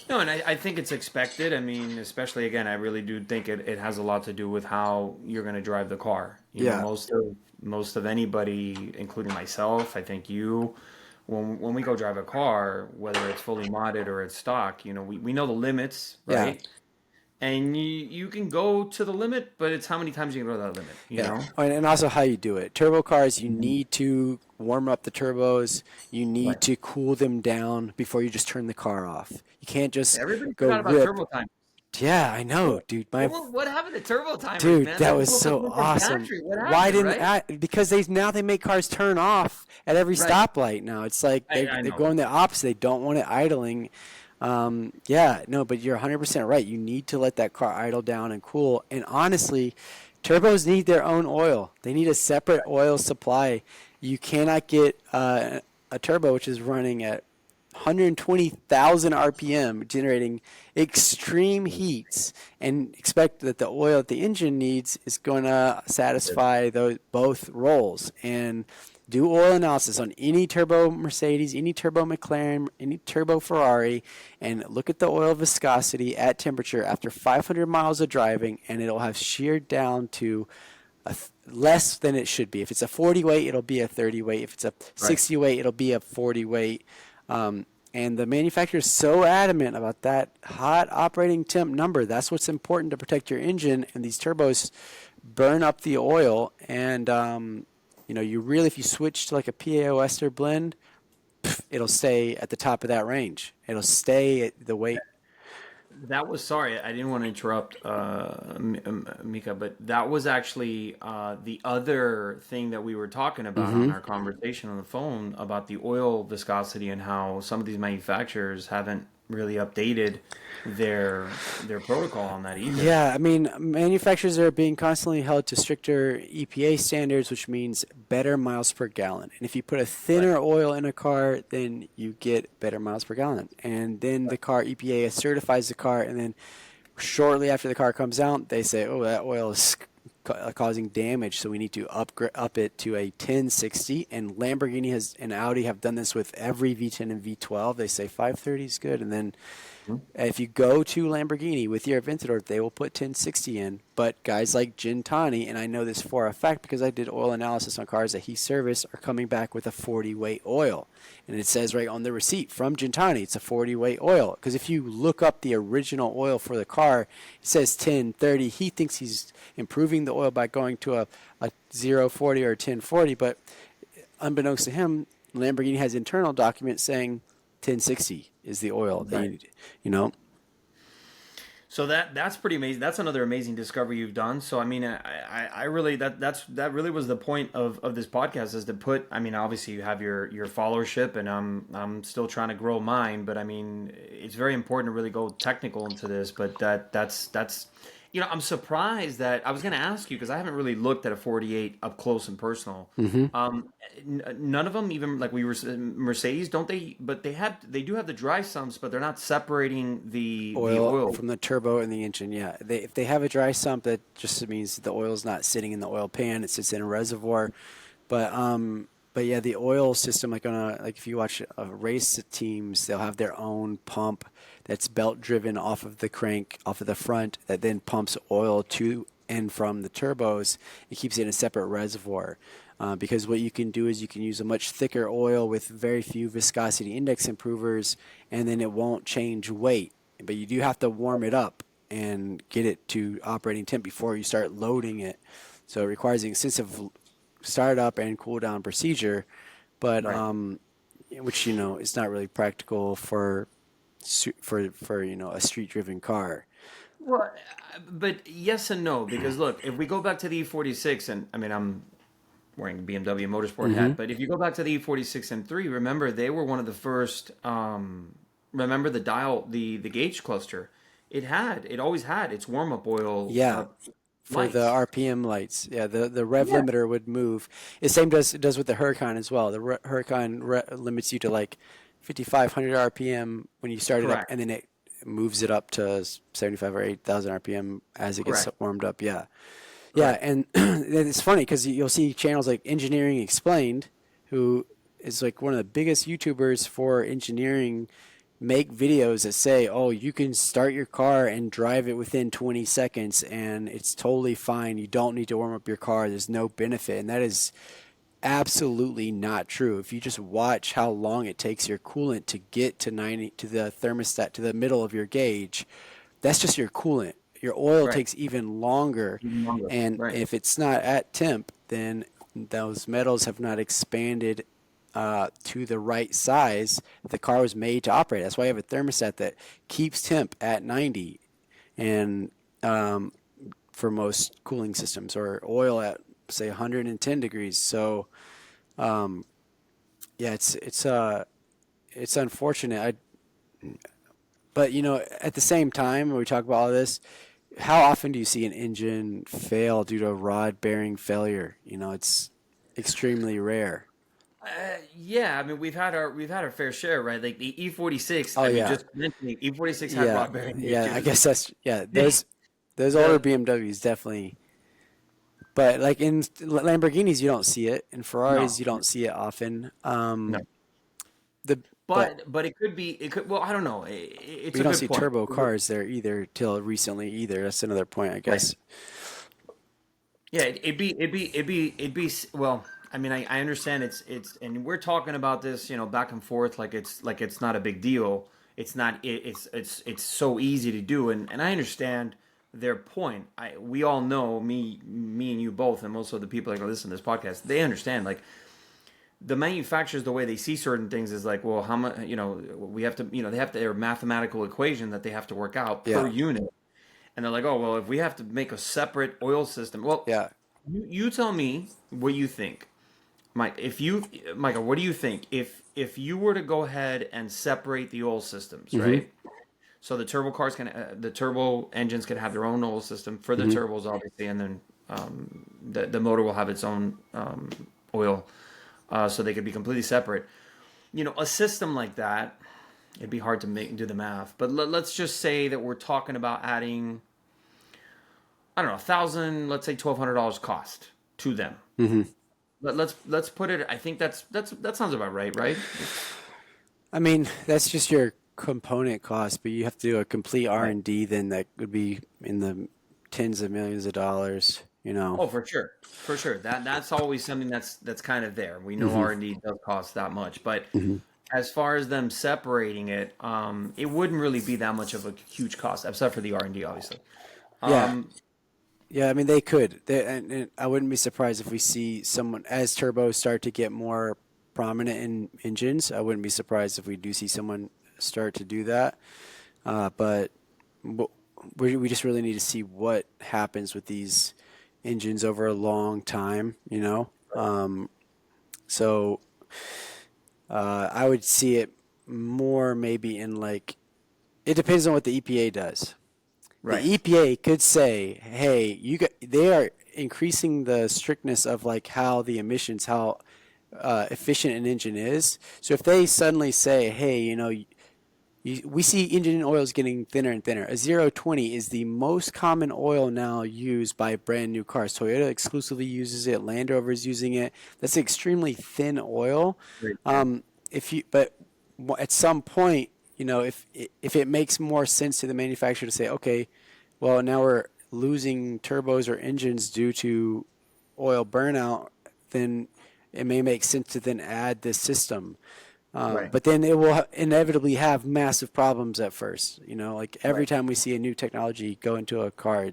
No, and I think it's expected. I mean, especially again, I really do think it has a lot to do with how you're going to drive the car. yeah, Most of anybody, including myself, I think you, when we go drive a car, whether it's fully modded or it's stock, we know the limits, yeah. right? And you can go to the limit, but it's how many times you can go to that limit, you Yeah, know? and also how you do it. Turbo cars, you Mhm. need to warm up the turbos. You need Right. to cool them down before you just turn the car off. You can't just Everybody go forgot about rip. turbo time. Yeah, I know, dude. What happened to turbo timers, Dude, man? that They was blew up the so fucking awesome. battery. What Why happened, didn't right? I? Because they make cars turn off at every Right. stoplight now. It's like I they're know. going the opposite. They don't want it idling. Yeah, no, but you're 100% right. You need to let that car idle down and cool. And honestly, turbos need their own oil. They need a separate oil supply. You cannot get a turbo which is running at 120,000 RPM, generating extreme heats, and expect that the oil that the engine needs is going to satisfy those both roles. And do oil analysis on any turbo Mercedes, any turbo McLaren, any turbo Ferrari, and look at the oil viscosity at temperature after 500 miles of driving, and it'll have sheared down to less than it should be. If it's a 40 weight, it'll be a 30 weight. If it's a Right. 60 weight, it'll be a 40 weight. And the manufacturer is so adamant about that hot operating temp number. That's what's important to protect your engine. And these turbos burn up the oil. And you really, if you switch to like a PAO ester blend, it'll stay at the top of that range. It'll stay at the weight. That was sorry, I didn't want to interrupt Mika, but that was actually the other thing that we were talking about on Mm-hmm. our conversation on the phone about the oil viscosity and how some of these manufacturers haven't really updated their protocol on that either. Yeah, I mean, manufacturers are being constantly held to stricter EPA standards, which means better miles per gallon. And if you put a Right. thinner oil in a car, then you get better miles per gallon. And then the car EPA certifies the car, and then shortly after the car comes out, they say, "Oh, that oil is causing damage, so we need to up it to a 1060." And Lamborghini has and Audi have done this with every V10 and V12. They say 530 is good, and then Mhm. if you go to Lamborghini with your Aventador, they will put 1060 in. But guys like Gintani, and I know this for a fact because I did oil analysis on cars that he serviced, are coming back with a 40 weight oil. And it says right on the receipt from Gintani, it's a 40 weight oil. Because if you look up the original oil for the car, it says 1030. He thinks he's improving the oil by going to a 040 or a 1040. But unbeknownst to him, Lamborghini has internal documents saying 1060 is the oil that Right. you need, you know? So that's pretty amazing. That's another amazing discovery you've done. So I mean, I really that really was the point of this podcast is to put. I mean, obviously you have your followership, and I'm still trying to grow mine. But I mean, it's very important to really go technical into this. But that's I'm surprised that I was going to ask you because I haven't really looked at a 48 up close and personal. Hmm. None of them, even like we were Mercedes, don't they? But they do have the dry sumps, but they're not separating the Oil oil. from the turbo and the engine, yeah. If they have a dry sump, that just means the oil's not sitting in the oil pan; it sits in a reservoir. But yeah, the oil system, like if you watch race teams, they'll have their own pump that's belt driven off of the crank, off of the front, that then pumps oil to and from the turbos. It keeps it in a separate reservoir. Because what you can do is you can use a much thicker oil with very few viscosity index improvers, and then it won't change weight. But you do have to warm it up and get it to operating temp before you start loading it. So it requires an extensive startup and cool down procedure, but Right. which is not really practical for a street driven car. Well, but yes and no, because look, if we go back to the E46, and I mean, I'm wearing a BMW motorsport Hmm. hat, but if you go back to the E46 M3, remember they were one of the first. Remember the dial, the gauge cluster. It always had its warm up oil Yeah, for the lights. RPM lights. Yeah, the rev Yeah, limiter would move. The same does with the Huracan as well. The Huracan limits you to like 5,500 RPM when you start it up, correct, and then it moves it up to 75 or 8,000 RPM as it gets correct, warmed up. Yeah. Yeah, correct. and it's funny because you'll see channels like Engineering Explained, who is like one of the biggest YouTubers for engineering, make videos that say, "Oh, you can start your car and drive it within 20 seconds, and it's totally fine. You don't need to warm up your car. There's no benefit," and that is absolutely not true. If you just watch how long it takes your coolant to get to 90 to the thermostat to the middle of your gauge, that's just your coolant. Your oil Right. takes even longer, Even longer. and Right. if it's not at temp, then those metals have not expanded to the right size that the car was made to operate. That's why you have a thermostat that keeps temp at 90, and for most cooling systems, or oil at say 110 degrees. So yeah, it's unfortunate. But at the same time, when we talk about all this, how often do you see an engine fail due to a rod bearing failure? It's extremely rare. Yeah, I mean we've had our fair share, right? Like the E46. Oh I mean, yeah, just mentioning E46 had yeah, rod bearing yeah. I issues. guess that's yeah. The, Those older the BMWs definitely, but like in Lamborghinis, you don't see it. In Ferraris, no, you don't see it often. no. The but But it could be. It could. Well, I don't know. It's you a don't good see point. turbo cars there either till recently either. That's another point, I Right. guess. Yeah. Well, I mean, I understand and we're talking about this, back and forth like it's not a big deal. It's not. It's so easy to do, and I understand their point. We all know, me and you both, and most of the people that listen to this podcast, they understand like the manufacturers, the way they see certain things is like, well, how much, we have to, they have their mathematical equation that they have to work out per Yeah, unit. And they're like, oh, well, if we have to make a separate oil system, well, yeah. you tell me what you think. Michael, what do you think if you were to go ahead and separate the oil systems, Hmm. right? So the turbo engines can have their own oil system for the Hmm. turbos, obviously, and then the motor will have its own oil, so they could be completely separate. A system like that, it'd be hard to do the math. But let's just say that we're talking about adding, I don't know, 1,000, let's say $1,200 cost to them. Hmm. Let's put it. I think that sounds about right, right? I mean, that's just your component cost, but you have to do a complete R Right. and D. Then that would be in the tens of millions of dollars. Oh, for sure, for sure. That's always something that's kind of there. We know Hmm. R&D does cost that much, but Hmm. as far as them separating it, it wouldn't really be that much of a huge cost, except for the R&D, obviously. Yeah, Um, yeah. I mean, they could. And I wouldn't be surprised if we see someone as turbos start to get more prominent in engines. I wouldn't be surprised if we do see someone start to do that. But w- we just really need to see what happens with these engines over a long time. So I would see it more maybe in like it depends on what the EPA does. The Right. EPA could say, "Hey, they are increasing the strictness of like how the emissions, how efficient an engine is." So if they suddenly say, "Hey, we see engine oils getting thinner and thinner. A 020 is the most common oil now used by brand new cars. Toyota exclusively uses it. Land Rover is using it. That's extremely thin oil. Very thin. Um, but at some point, if it makes more sense to the manufacturer to say, okay, well now we're losing turbos or engines due to oil burnout, then it may make sense to then add this system. Right. But then it will inevitably have massive problems at first. Like every Right. time we see a new technology go into a car,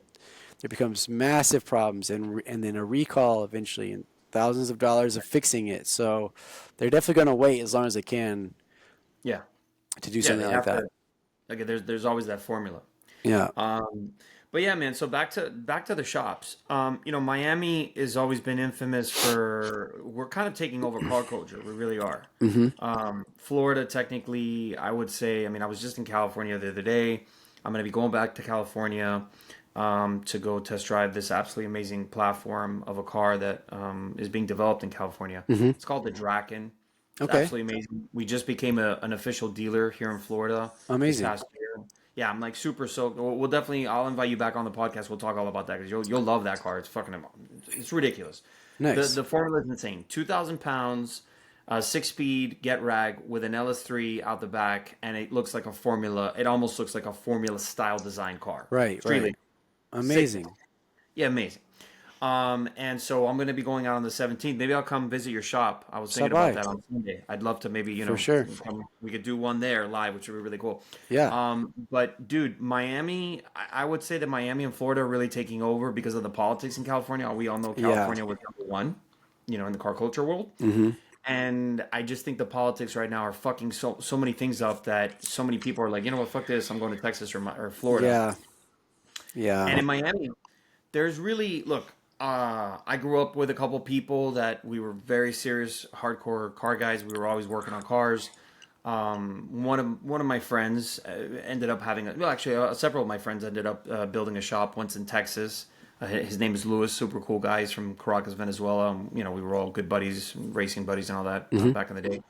there becomes massive problems and then a recall eventually and thousands of dollars of fixing it. So they're definitely going to wait as long as they can Yeah. to do Yeah. something They like have that. to. Like, there's always that formula. Yeah. Um, but yeah, man. So back to the shops. Miami has always been infamous for we're kind of taking over car culture. We really are. Hmm. Florida, technically, I would say. I mean, I was just in California the other day. I'm going to be going back to California to go test drive this absolutely amazing platform of a car that is being developed in California. Hmm. It's called the Draken. It's Okay. absolutely amazing. We just became an official dealer here in Florida this Amazing. past year. Yeah, I'm like super stoked. We'll definitely. I'll invite you back on the podcast. We'll talk all about that because you'll love that car. It's fucking. It's ridiculous. The Nice. the formula is insane. 2,000 pounds, 6 speed get rag with an LS3 out the back, and it looks like a Formula. It almost looks like a Formula style design car. Right. It's Right. really sick. Amazing. Yeah, amazing. And so I'm going to be going out on the 17th. Maybe I'll come visit your shop. I was Stop thinking about by that on Sunday. I'd love to maybe, for sure. we could do one there live, which would be really cool. Yeah. But dude, Miami, I would say that Miami and Florida are really taking over because of the politics in California. We all know Yeah. California was number one, in the car culture world. Hmm. And I just think the politics right now are fucking so many things up that so many people are like, you know what, fuck this. I'm going to Texas or Florida. Yeah. Yeah. And in Miami, there's really look. I grew up with a couple people that we were very serious, hardcore car guys. We were always working on cars. One of my friends ended up having several of my friends ended up building a shop once in Texas. His name is Louis, super cool guy. He's from Caracas, Venezuela. We were all good buddies, racing buddies, and all that back in the day.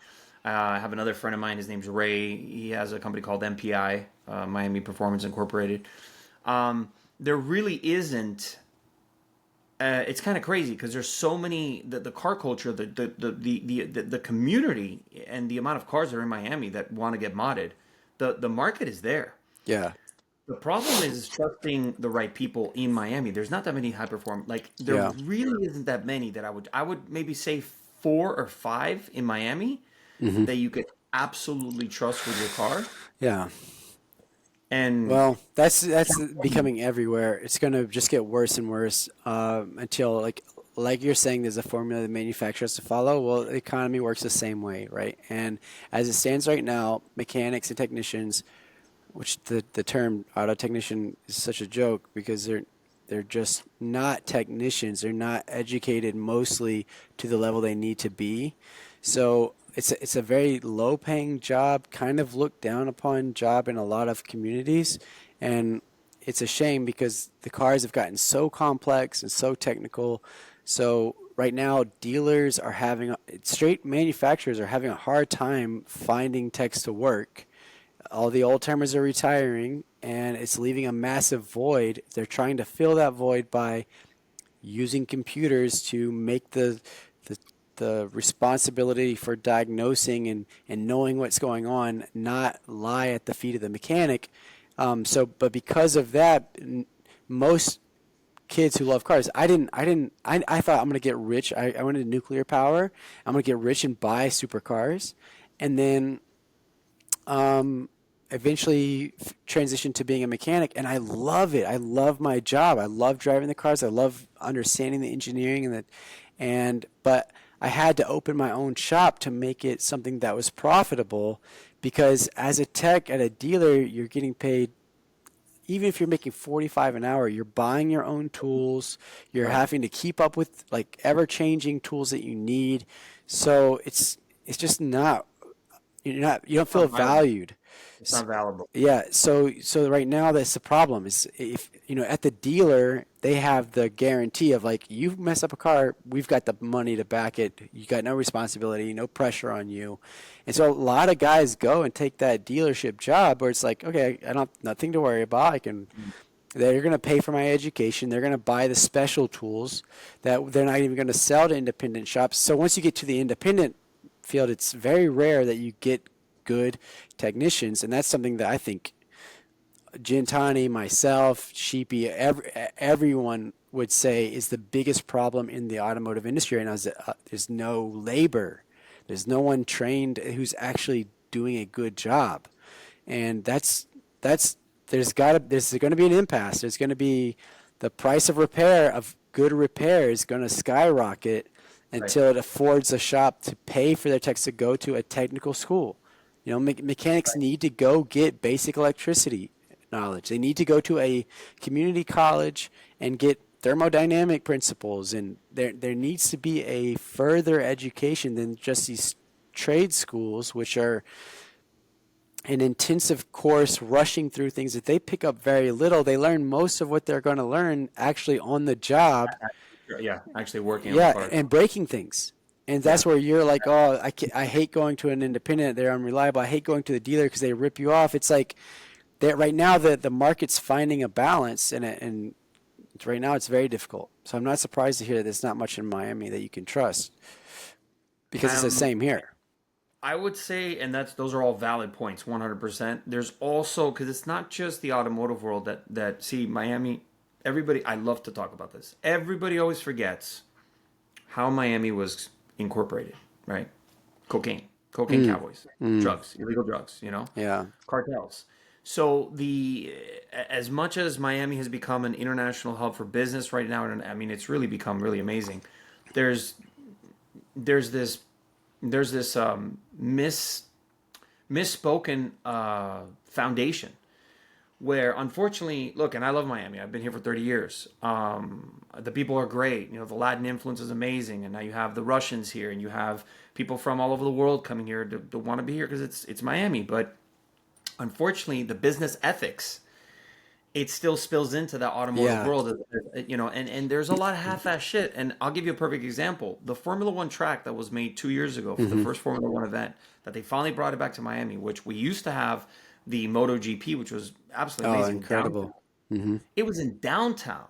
I have another friend of mine. His name's Ray. He has a company called MPI, Miami Performance Incorporated. There really isn't. It's kind of crazy because there's so many the car culture, the community, and the amount of cars that are in Miami that want to get modded. The market is there. Yeah. The problem is trusting the right people in Miami. There's not that many high perform. Like there Yeah. really isn't that many that I would maybe say 4 or 5 in Miami Hmm. that you could absolutely trust with your car. Yeah. And Well, that's becoming everywhere. It's going to just get worse and worse until like you're saying, there's a formula the manufacturer has to follow. Well, the economy works the same way, right? And as it stands right now, mechanics and technicians, which the term auto technician is such a joke because they're just not technicians. They're not educated mostly to the level they need to be. So it's a very low paying job, kind of looked down upon job in a lot of communities, and it's a shame because the cars have gotten so complex and so technical. So right now dealers are straight manufacturers are having a hard time finding techs to work. All the old timers are retiring, and it's leaving a massive void. They're trying to fill that void by using computers to make the responsibility for diagnosing and knowing what's going on not lie at the feet of the mechanic. But because of that, most kids who love cars, I thought I'm going to get rich. I wanted nuclear power. I'm going to get rich and buy supercars. And then eventually transitioned to being a mechanic, and I love it. I love my job. I love driving the cars. I love understanding the engineering but I had to open my own shop to make it something that was profitable, because as a tech at a dealer, you're getting paid. Even if you're making 45 an hour, you're buying your own tools. You're right. having to keep up with like ever changing tools that you need. So it's just not you don't feel Not valuable. valued. It's not valuable. Yeah, so right now that's the problem is if at the dealer they have the guarantee of like you mess up a car, we've got the money to back it. You got no responsibility, no pressure on you. And so a lot of guys go and take that dealership job where it's like, okay, I don't nothing to worry about. They're going to pay for my education. They're going to buy the special tools that they're not even going to sell to independent shops. So once you get to the independent field, it's very rare that you get good technicians, and that's something that I think Gintani, myself, Sheepy, everyone would say is the biggest problem in the automotive industry right now is that there's no labor. There's no one trained who's actually doing a good job. And there's going to be an impasse. There's going to be the price of repair of good repair is going to skyrocket until it affords a shop to pay for their techs to go to a technical school. Mechanics need to go get basic electricity knowledge. They need to go to a community college and get thermodynamic principles. And there needs to be a further education than just these trade schools, which are an intensive course rushing through things. If they pick up very little, they learn most of what they're going to learn actually on the job. Yeah, actually working. Yeah, on the car. and breaking things. And that's where you're like, oh, I hate going to an independent. They're unreliable. I hate going to the dealer because they rip you off. It's like that right now the market's finding a balance, and right now it's very difficult. So I'm not surprised to hear that there's not much in Miami that you can trust because it's the same here. I would say, and those are all valid points, 100%. There's also, because it's not just the automotive world that see Miami. Everybody, I love to talk about this. Everybody always forgets how Miami was incorporated, right? Cocaine cowboys, drugs, illegal drugs, Yeah. cartels. So as much as Miami has become an international hub for business right now, and I mean it's really become really amazing. There's this misspoken foundation where unfortunately, look, and I love Miami. I've been here for 30 years. The people are great. The Latin influence is amazing. And now you have the Russians here, and you have people from all over the world coming here to want to be here because it's Miami. But unfortunately, the business ethics, it still spills into the automotive world, and there's a lot of half-ass shit. And I'll give you a perfect example. The Formula One track that was made 2 years ago for the first Formula One event, that they finally brought it back to Miami, which we used to have the MotoGP, which was absolutely amazing. Incredible. It was in downtown.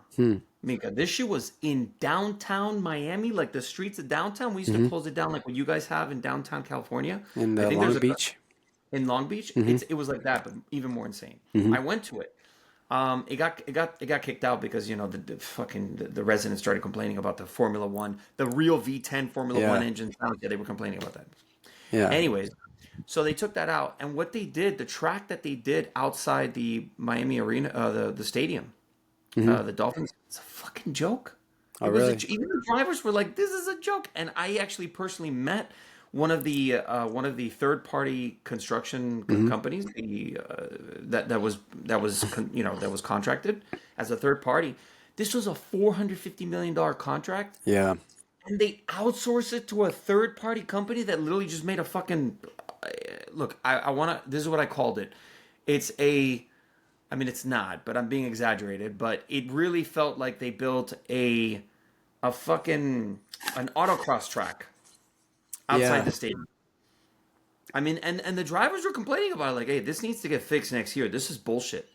Micah, this shit was in downtown Miami, like the streets of downtown. We used to close it down like what you guys have in downtown California. In Long Beach? In Long Beach? It was like that, but even more insane. I went to it. It got kicked out because the residents started complaining about the Formula One, the real V10 Formula One engine sound. Yeah, they were complaining about that. Yeah. Anyways, so they took that out, and what they did, the track that they did outside the Miami arena, the stadium, the Dolphins, it's a fucking joke. Oh, really? Even the drivers were like, "This is a joke." And I actually personally met one of the third-party construction companies, that was contracted as a third party. This was a $450 million contract. Yeah. And they outsourced it to a third-party company that literally just made a fucking look. This is what I called it. It's not, but I'm being exaggerated. But it really felt like they built an autocross track outside the stadium. I mean, and the drivers were complaining about it, like, hey, this needs to get fixed next year. This is bullshit.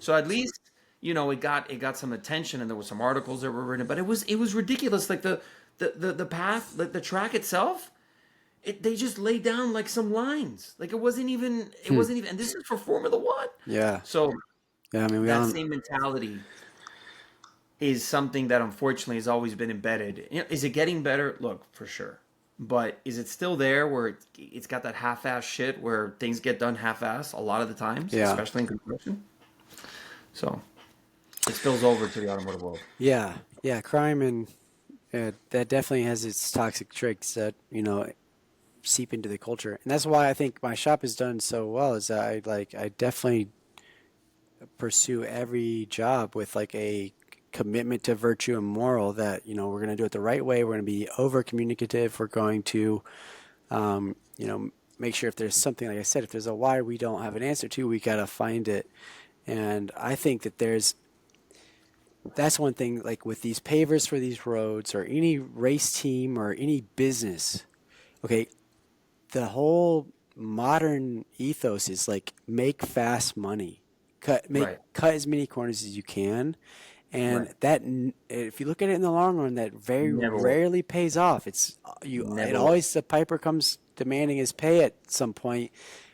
So at least, it got some attention, and there were some articles that were written, but it was ridiculous. Like the path, the track itself, they just laid down like some lines. Like it wasn't even, and this is for Formula One. Yeah. So yeah, I mean, that same mentality is something that unfortunately has always been embedded. Is it getting better? Look, for sure. But is it still there where it's got that half-ass shit where things get done half-ass a lot of the times, especially in construction? So it spills over to the automotive world. Yeah, crime and that definitely has its toxic tricks that seep into the culture, and that's why I think my shop has done so well. Is that I definitely pursue every job with like a commitment to virtue and moral that we're going to do it the right way. We're going to be over communicative. We're going to make sure if there's something, like I said, if there's a why we don't have an answer to, we got to find it. And I think that that's one thing, like with these pavers for these roads or any race team or any business. Okay, the whole modern ethos is like make fast money, Right. cut as many corners as you can, and Right. if you look at it in the long run, that very Never work. rarely pays off. It Never work. always, the piper comes demanding his pay at some point.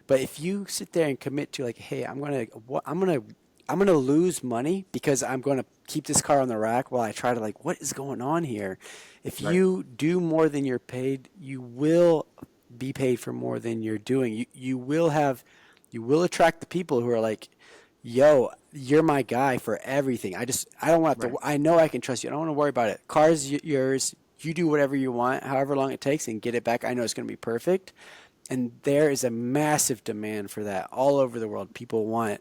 But if you sit there and commit to like, hey, I'm gonna lose money because I'm gonna keep this car on the rack while I try to like, what is going on here? If Right. you do more than you're paid, you will be paid for more than you're doing. You will attract the people who are like, yo, you're my guy for everything. I don't want Right. to, I know I can trust you. I don't want to worry about it. Car's yours. You do whatever you want, however long it takes, and get it back. I know it's going to be perfect. And there is a massive demand for that all over the world. People want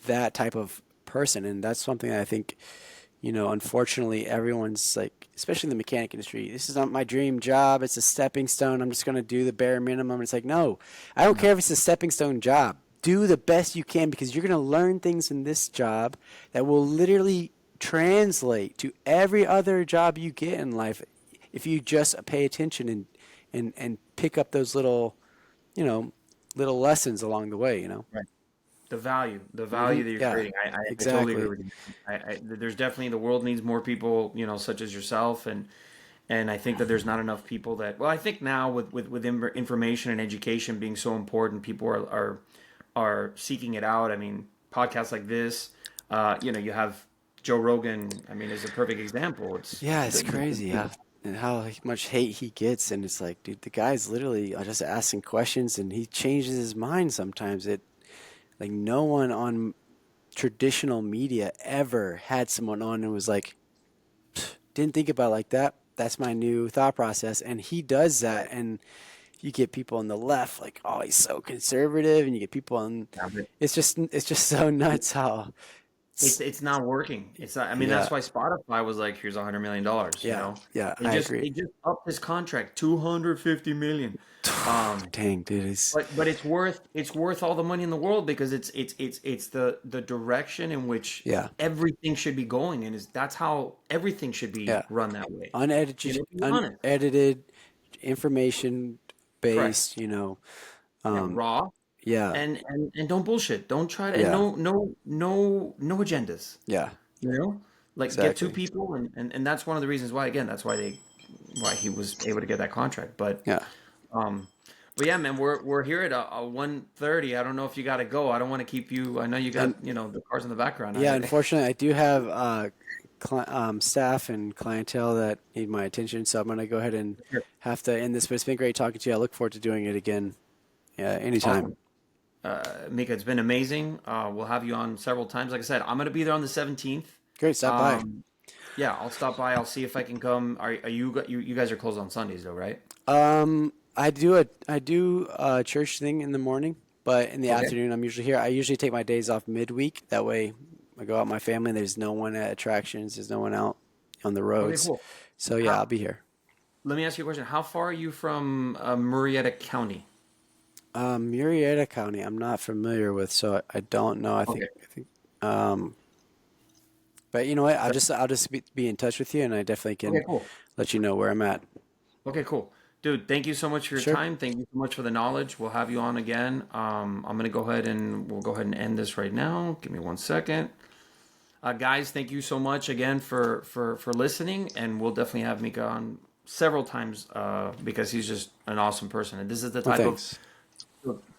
that type of person. And that's something that I think, unfortunately, everyone's like, especially in the mechanic industry, this is not my dream job. It's a stepping stone. I'm just going to do the bare minimum. It's like, no, I don't care if it's a stepping stone job. Do the best you can because you're going to learn things in this job that will literally translate to every other job you get in life if you just pay attention and pick up those you know, little lessons along the way, Right. The Hmm. value that you're Yeah, creating. I totally agree exactly. with you. There's definitely the world needs more people, such as yourself, and I think that there's not enough people that. Well, I think now with information and education being so important, people are seeking it out. I mean, podcasts like this, you have Joe Rogan. I mean, is a perfect example. It's Yeah, it's crazy how much hate he gets, and it's like, dude, the guy's literally just asking questions, and he changes his mind sometimes. Like no one on traditional media ever had someone on and was like, didn't think about it like that. That's my new thought process, and he does that, and you get people on the left like, oh, he's so conservative, and you get people on. It's just so nuts how. it's not working. It's not. I mean, Yeah, that's why Spotify was like, "Here's $100 million." yeah, yeah. They I just agree. they just upped his contract 250 million. Um, Dang, dude, it's but it's worth all the money in the world because it's the direction in which yeah, everything should be going, and is that's how everything should be yeah. run that way. Unedited, To be honest, information correct. based. Yeah, Um, raw yeah, and don't bullshit. Don't try to and yeah, no agendas. yeah. You know, like get two Exactly. people, and that's one of the reasons why. Again, that's why he was able to get that contract. Yeah. Um, but yeah, man, we're here at 1:30. I don't know if you got to go. I don't want to keep you. I know you got And the cars in the background. yeah, unfortunately, I do have staff and clientele that need my attention, so I'm going to go ahead and have to end this. But it's been great talking to you. I look forward to doing it again. Yeah, anytime. Awesome, Mika. It's been amazing. We'll have you on several times. Like I said, I'm gonna be there on the 17th. Great. Stop by. Um, yeah, I'll stop by. I'll see if I can come. Are you guys are closed on Sundays though, right? I do a church thing in the morning, but in the Okay. afternoon I'm usually here. I usually take my days off midweek. That way I go out with my family. And there's no one at attractions. There's no one out on the Okay, roads. cool. So yeah, How, I'll be here. let me ask you a question. How far are you from Murrieta County? Murrieta County, I'm not familiar with, so I don't know. Okay. I think, um, but you know what? That- I'll just be in touch with you, and I definitely Okay, can cool. let you know where I'm at. Okay, cool. Dude, thank you so much for your Sure. time. Thank you so much for the knowledge. We'll have you on again. I'm gonna we'll go ahead and end this right now. Give me 1 second. Guys, thank you so much again for listening, and we'll definitely have Mika on several times because he's just an awesome person. And this is the Well, type of thanks.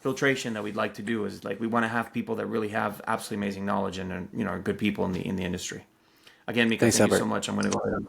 filtration that we'd like to do is like we want to have people that really have absolutely amazing knowledge and are good people in the industry. Again, Mika, Thanks, thank you so Albert. much. I'm going to go ahead and